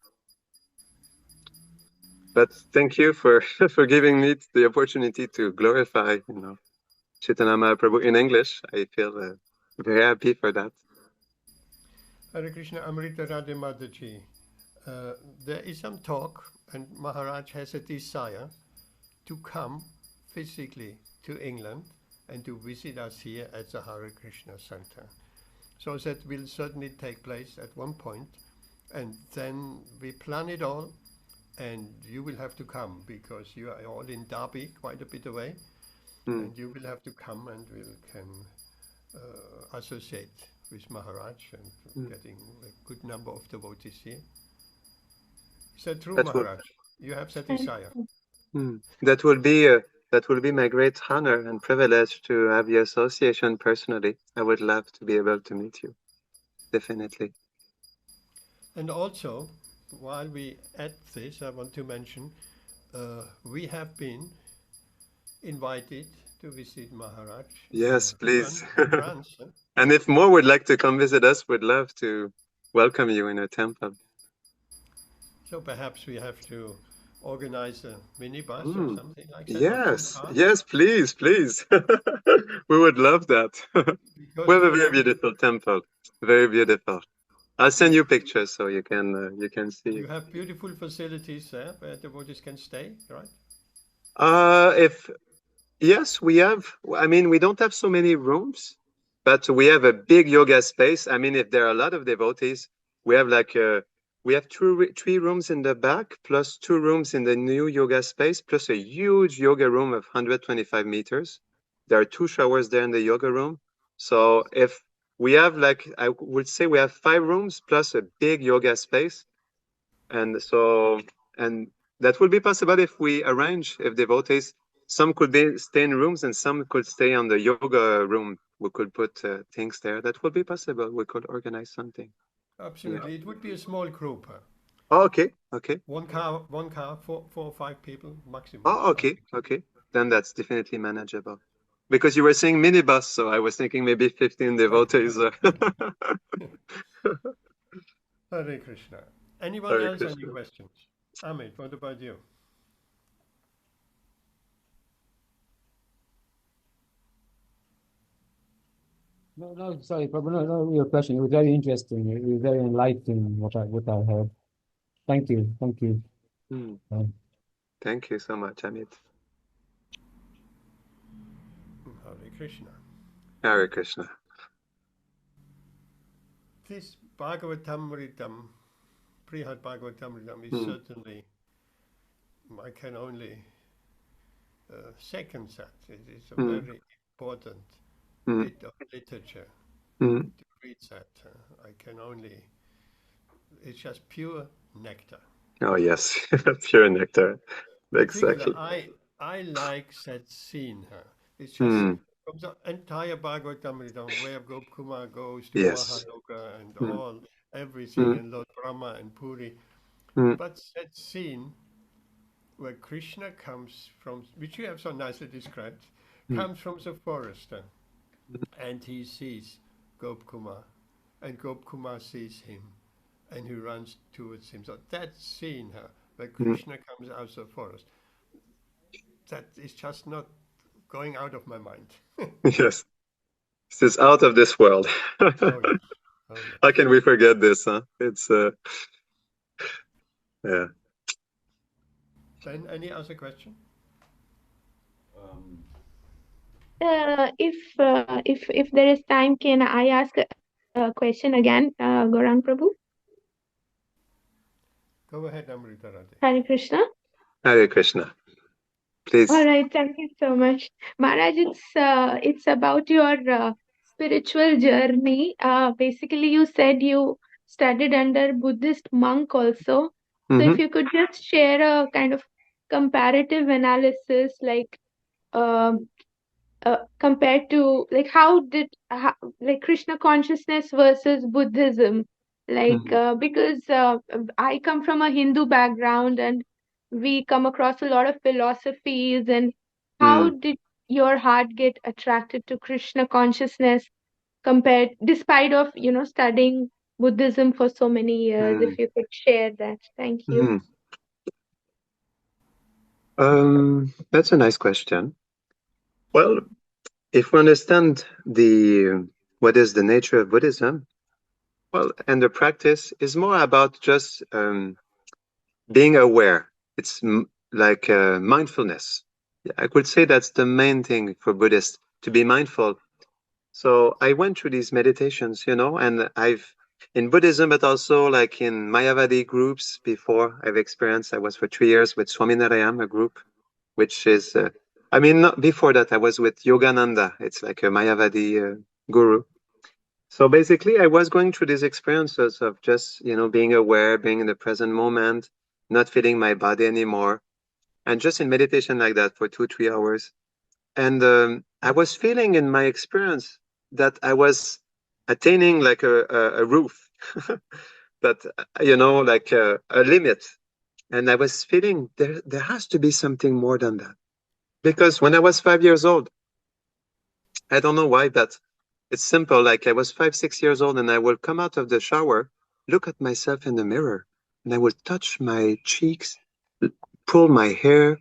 but thank you for for giving me the opportunity to glorify, Chaitanya Mahaprabhu in English. I feel very happy for that. Hare Krishna, Amrita Radhe Mataji. There is some talk, and Maharaj has a desire to come physically to England and to visit us here at the Hare Krishna Center. So that will certainly take place at one point, and then we plan it all, and you will have to come because you are all in Derby, quite a bit away, and you will have to come, and we can associate with Maharaj and getting a good number of devotees here. Is that true, Maharaj? You have that desire. That will be my great honor and privilege to have the association personally. I would love to be able to meet you, definitely. And also, while we at this, I want to mention we have been invited to visit Maharaj Yes, please. in France. And if more would like to come visit us, we'd love to welcome you in our temple. So perhaps we have to organize a minibus or something like that. Yes, yes, please, please. We would love that. We have a very beautiful temple, very beautiful. I'll send you pictures so you can see. You have beautiful facilities there where the devotees can stay, right? Yes, we have. I mean, we don't have so many rooms, but we have a big yoga space. I mean, if there are a lot of devotees, we have we have three rooms in the back, plus 2 rooms in the new yoga space, plus a huge yoga room of 125 meters. There are 2 showers there in the yoga room. So if we have I would say we have 5 rooms plus a big yoga space. And that would be possible if we arrange, if devotees, some could stay in rooms and some could stay on the yoga room. We could put things there. That would be possible. We could organize something. Absolutely. Yeah. It would be a small group. Oh, okay, okay. One car, 4 or 5 people maximum. Oh, okay, okay. Then that's definitely manageable. Because you were saying minibus, so I was thinking maybe 15 devotees. Hare Krishna. Anyone else have any questions? Amit, what about you? No, sorry, Prabhu, no, your question. It was very interesting. It was very enlightening what I heard. Thank you, thank you. Thank you so much, Amit. Hare Krishna. Hare Krishna. This Bhagavatamritam, Brihad Bhagavatamritam is certainly, I can only second that. It is a very important bit of literature to read that. I can only, it's just pure nectar. Oh yes, pure nectar. Exactly. I like that scene. It's just from the entire Bhagavatamrita, where Gopkumar goes to Mahaloka and everything, and Lord Brahma and Puri. But that scene where Krishna comes from, which you have so nicely described, comes from the forest, and he sees Gopkumar, and Gopkumar sees him, and he runs towards him. So that scene where Krishna comes out of the forest, that is just not going out of my mind. Yes. This is out of this world. How can we forget this, huh? It's yeah. Then any other question? If there is time, can I ask a question again, Gaurang Prabhu? Go ahead, Amrita Radhe. Hare Krishna. Hare Krishna. Please. All right, thank you so much. Maharaj, it's about your spiritual journey. Basically, you said you studied under Buddhist monk also. So if you could just share a kind of comparative analysis, like compared to like like Krishna consciousness versus Buddhism, like because I come from a Hindu background and we come across a lot of philosophies, and how did your heart get attracted to Krishna consciousness compared, despite of studying Buddhism for so many years? If you could share that, thank you. That's a nice question. Well, if we understand what is the nature of Buddhism, well, and the practice is more about just being aware. It's like mindfulness. I could say that's the main thing for Buddhists, to be mindful. So I went through these meditations, and in Buddhism, but also like in Mayavadi groups before I was for 3 years with Swaminarayan, a group, which is, not before that, I was with Yogananda. It's like a Mayavadi guru. So basically, I was going through these experiences of just, being aware, being in the present moment, not feeling my body anymore, and just in meditation like that for 2-3 hours. And I was feeling in my experience that I was attaining like a roof. but you know, like a limit. And I was feeling there has to be something more than that. Because when I was 5 years old, I don't know why, but it's simple. Like I was 5, 6 years old, and I will come out of the shower, look at myself in the mirror, and I will touch my cheeks, l- pull my hair,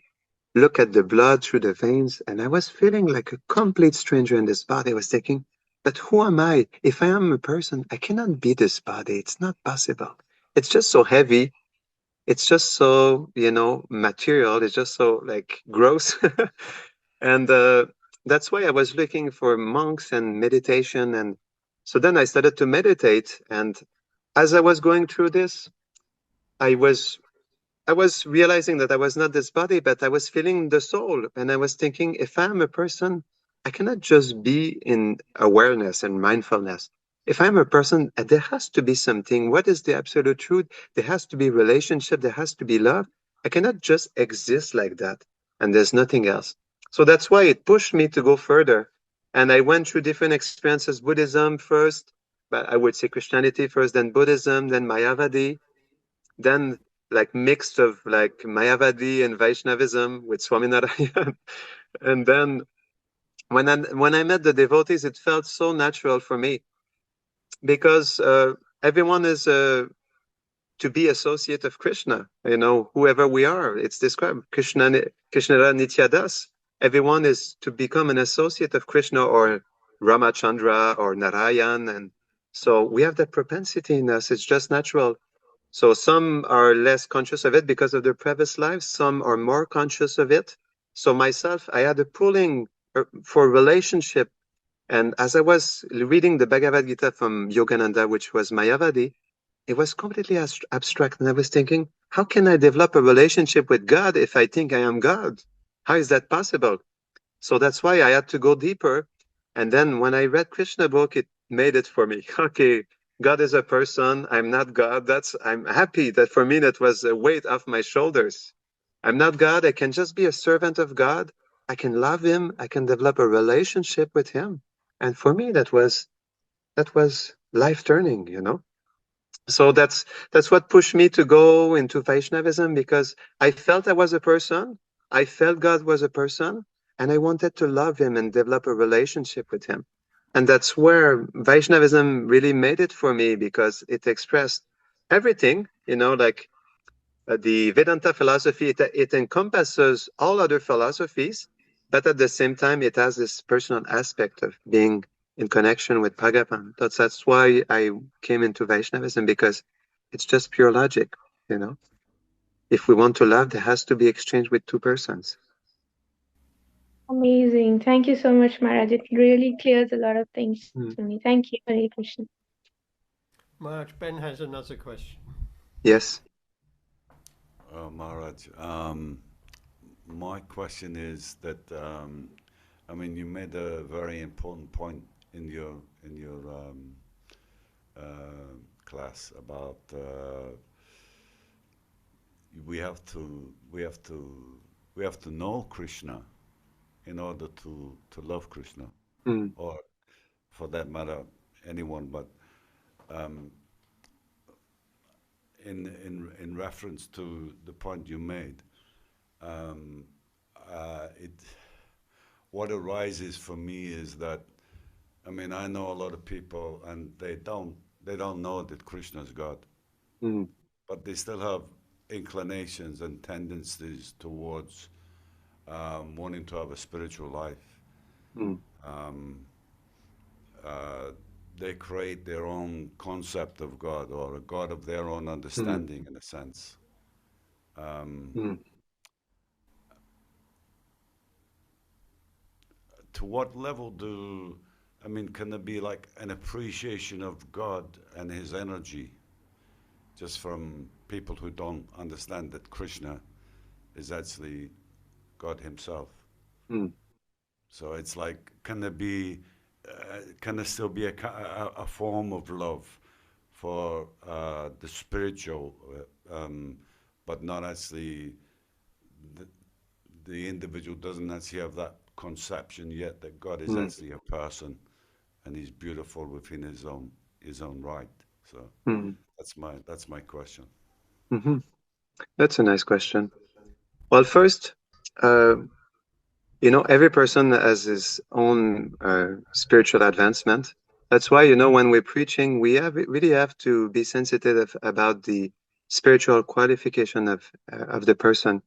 look at the blood through the veins, and I was feeling like a complete stranger in this body. I was thinking, but who am I? If I am a person, I cannot be this body. It's not possible. It's just so heavy. It's just so, you know, material. It's just so like gross. And that's why I was looking for monks and meditation. And so then I started to meditate. And as I was going through this, I was I was realizing that I was not this body, but I was feeling the soul. And I was thinking, if I'm a person, I cannot just be in awareness and mindfulness. If I'm a person, there has to be something. What is the absolute truth? There has to be relationship. There has to be love. I cannot just exist like that. And there's nothing else. So that's why it pushed me to go further. And I went through different experiences, Buddhism first, but I would say Christianity first, then Buddhism, then Mayavadi, then like mixed of like Mayavadi and Vaishnavism with Swaminarayan. And then when I met the devotees, it felt so natural for me because everyone is to be associate of Krishna. You know, whoever we are, it's described Krishna Nityadas. Everyone is to become an associate of Krishna or Ramachandra or Narayan, and so we have that propensity in us. It's just natural. So some are less conscious of it because of their previous lives. Some are more conscious of it. So myself, I had a pulling for relationship. And as I was reading the Bhagavad Gita from Yogananda, which was Mayavadi, it was completely abstract. And I was thinking, how can I develop a relationship with God if I think I am God? How is that possible? So that's why I had to go deeper. And then when I read Krishna book, it made it for me. Okay, God is a person. I'm not God. I'm happy that for me that was a weight off my shoulders. I'm not God. I can just be a servant of God. I can love him. I can develop a relationship with him. And for me, that was life turning, you know. So that's what pushed me to go into Vaishnavism because I felt I was a person. I felt God was a person, and I wanted to love him and develop a relationship with him. And that's where Vaishnavism really made it for me because it expressed everything, you know, like the Vedanta philosophy, it encompasses all other philosophies, but at the same time, it has this personal aspect of being in connection with Bhagavan. That's why I came into Vaishnavism because it's just pure logic, you know. If we want to love, there has to be exchange with two persons. Amazing. Thank you so much, Maharaj. It really clears a lot of things for Mm. me. Thank you. Hare Krishna. Maharaj, Ben has another question. Yes. Maharaj, my question is that I mean you made a very important point in your class about we have to we have to we have to know Krishna in order to love Krishna, Mm. or for that matter anyone. But um, in reference to the point you made, um, it what arises for me is that I mean I know a lot of people and they don't know that Krishna is God, Mm. but they still have inclinations and tendencies towards wanting to have a spiritual life. Mm. Um, uh, they create their own concept of God or a God of their own Mm. understanding, in a sense. Um, Mm. to what level I mean, can there be like an appreciation of God and his energy just from people who don't understand that Krishna is actually God himself? Mm. So it's like, can there still be a form of love for the spiritual, but not actually the, the individual doesn't actually have that conception yet that God is Mm. actually a person and he's beautiful within his own right. So that's my question. Mm-hmm. That's a nice question. Well, first, every person has his own spiritual advancement. That's why, when we're preaching, we really have to be sensitive about the spiritual qualification of the person,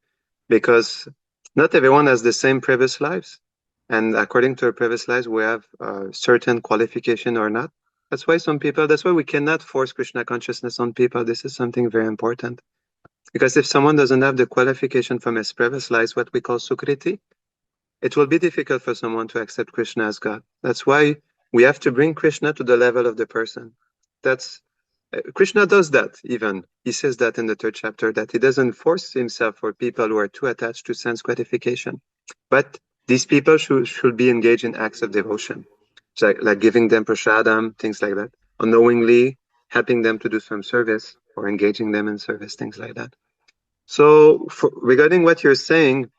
because not everyone has the same previous lives. And according to our previous lives, we have certain qualification or not. That's why we cannot force Krishna consciousness on people. This is something very important. Because if someone doesn't have the qualification from his previous lives, what we call Sukriti, it will be difficult for someone to accept Krishna as God. That's why we have to bring Krishna to the level of the person. Krishna does that even. He says that in the 3rd chapter, that he doesn't force himself for people who are too attached to sense gratification. But these people should be engaged in acts of devotion, like giving them prasadam, things like that, unknowingly helping them to do some service or engaging them in service, things like that. So regarding what you're saying,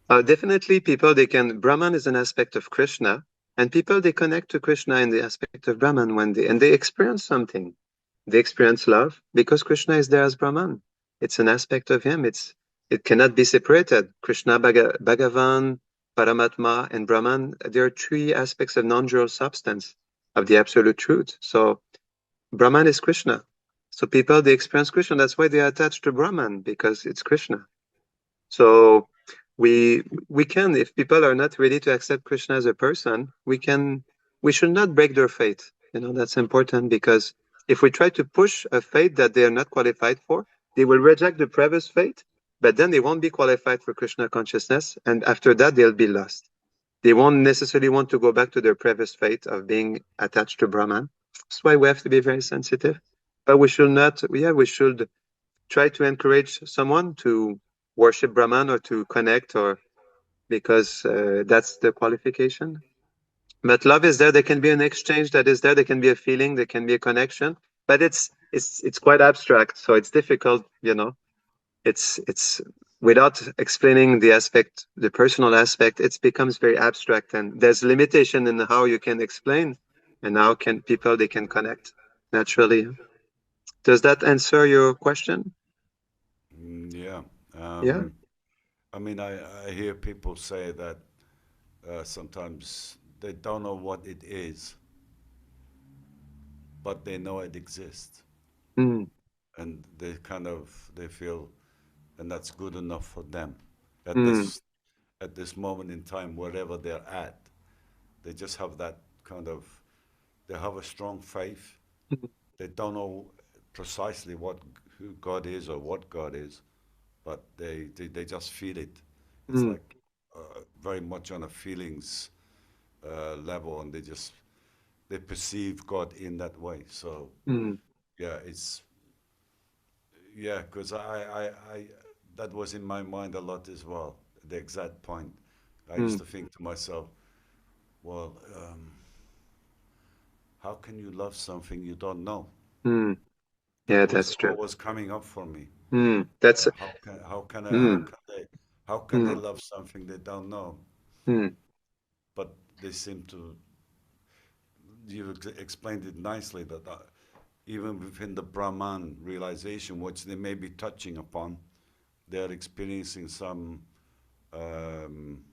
definitely Brahman is an aspect of Krishna, and people, they connect to Krishna in the aspect of Brahman and they experience something. They experience love because Krishna is there as Brahman. It's an aspect of him. It cannot be separated. Krishna, Bhagavan, Paramatma, and Brahman, there are 3 aspects of non-dual substance of the absolute truth. So Brahman is Krishna. So people, they experience Krishna. That's why they are attached to Brahman, because it's Krishna. So we can, if people are not ready to accept Krishna as a person, we should not break their faith. That's important, because if we try to push a faith that they are not qualified for, they will reject the previous faith, but then they won't be qualified for Krishna consciousness, and after that they'll be lost. They won't necessarily want to go back to their previous faith of being attached to Brahman. That's why we have to be very sensitive. But we should try to encourage someone to worship Brahman or to connect, or because that's the qualification. But love is there. There can be an exchange that is there. There can be a feeling. There can be a connection. But it's quite abstract, so it's difficult. It's without explaining the personal aspect, it becomes very abstract, and there's limitation in how you can explain and how they can connect naturally. Does that answer your question? Yeah. Yeah. I mean, I hear people say that sometimes they don't know what it is, but they know it exists. Mm. And they feel, and that's good enough for them. At Mm. this moment in time, wherever they're at, they just have that they have a strong faith. They don't know precisely who God is or what God is, but they just feel it. It's Mm. like very much on a feelings level, and they perceive God in that way. So Mm. yeah, because I that was in my mind a lot as well. The exact point. I used Mm. to think to myself, well, how can you love something you don't know? Mm. That Yeah, was that's true. always coming up for me. Mm. That's mm. How can they Mm. love something they don't know? Mm. But they seem to. You explained it nicely that even within the Brahman realization, which they may be touching upon, they're experiencing some. Um,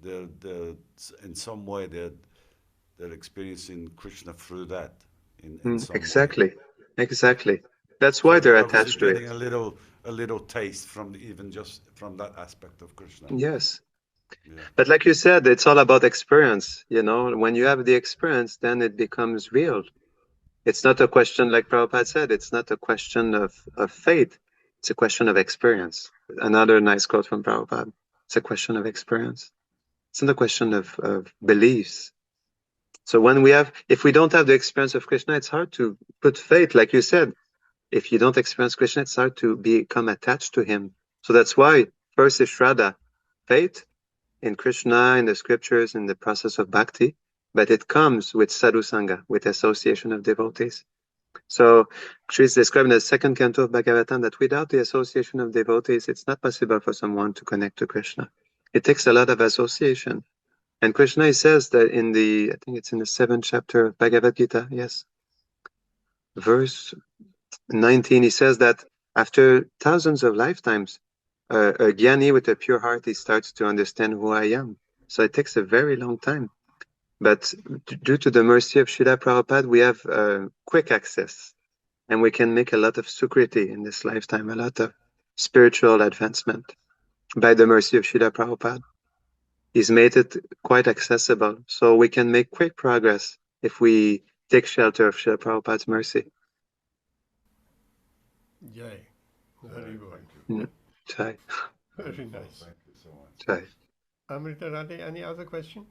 they're in some way they're experiencing Krishna through that in Mm. some way. Exactly. That's So why they're they're obviously attached to getting it. a little taste from even just from that aspect of Krishna. Yes. Yeah. But like you said, it's all about experience. When you have the experience, then it becomes real. It's not a question, like Prabhupada said, it's not a question of faith. It's a question of experience. Another nice quote from Prabhupada. It's a question of experience. It's not a question of beliefs. So if we don't have the experience of Krishna, it's hard to put faith, like you said. If you don't experience Krishna, it's hard to become attached to him. So that's why first is Shraddha, faith in Krishna, in the scriptures, in the process of bhakti, but it comes with sadhu sangha, with association of devotees. So Krishna is described in the 2nd canto of Bhagavatam that without the association of devotees, it's not possible for someone to connect to Krishna. It takes a lot of association. And Krishna, he says that in the, I think it's in the 7th chapter of Bhagavad Gita, yes, verse 19, he says that after thousands of lifetimes, a jnani with a pure heart, he starts to understand who I am. So it takes a very long time. But due to the mercy of Srila Prabhupada, we have quick access, and we can make a lot of sukriti in this lifetime, a lot of spiritual advancement by the mercy of Srila Prabhupada. He's made it quite accessible, so we can make quick progress if we take shelter of Srila Prabhupada's mercy. Jai. Very good. Jai. Very nice. Thank you so much. Jai. Amrita Radhe, any other question?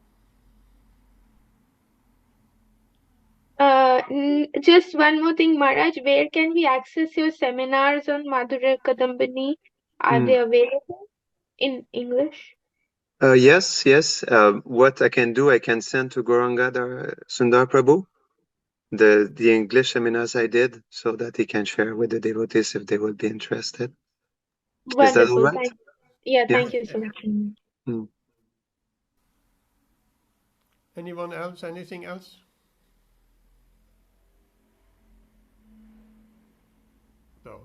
Just one more thing, Maharaj. Where can we access your seminars on Madhura Kadambini? Are they available in English? Yes. What I can do, I can send to Gauranga Sundar Prabhu the English seminars I did, so that he can share with the devotees if they would be interested. Is that all Wonderful. right? Thank you so much. Anyone else? Anything else? So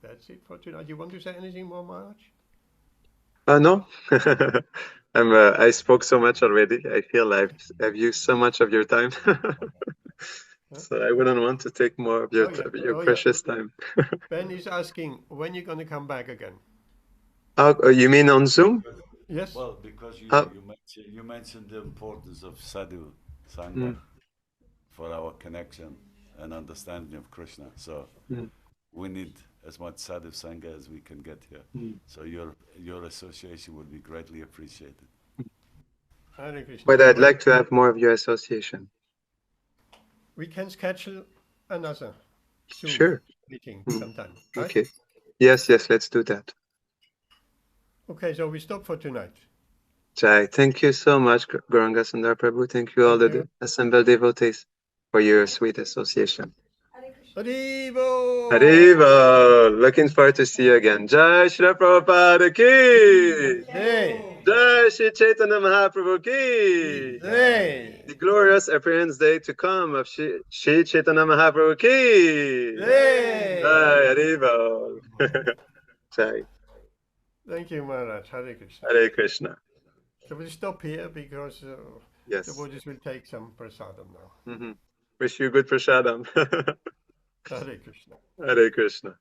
that's it for tonight. You want to say anything more, Maharaj? No. I spoke so much already. I feel I've used so much of your time. So I wouldn't want to take more of your precious time. Ben is asking, when you're going to come back again? You mean on Zoom? Yes. Well, because you mentioned the importance of sadhu sangha for our connection and understanding of Krishna. So we need as much sadhu sangha as we can get here. So your association would be greatly appreciated. Hare Krishna. But I'd like to have more of your association. We can schedule another Zoom meeting sometime. Right? Okay. Yes, let's do that. Okay, so we stop for tonight. Jai, thank you so much, Gauranga Sundar Prabhu. Thank you all the assembled devotees for your sweet association. Haribo! Haribo! Looking forward to see you again. Jai Shri Prabhupada ki! Jai! Jai Shri Chaitanya Mahaprabhu ki! Jai! The glorious appearance day to come of Shri Chaitanya Mahaprabhu ki! Jai! Jai Haribo! Jai. Thank you, Maharaj. Hare Krishna. Hare Krishna. So we'll stop here because Yes. the Buddhists will take some prasadam now. Wish you good prasadam. Hare Krishna. Hare Krishna.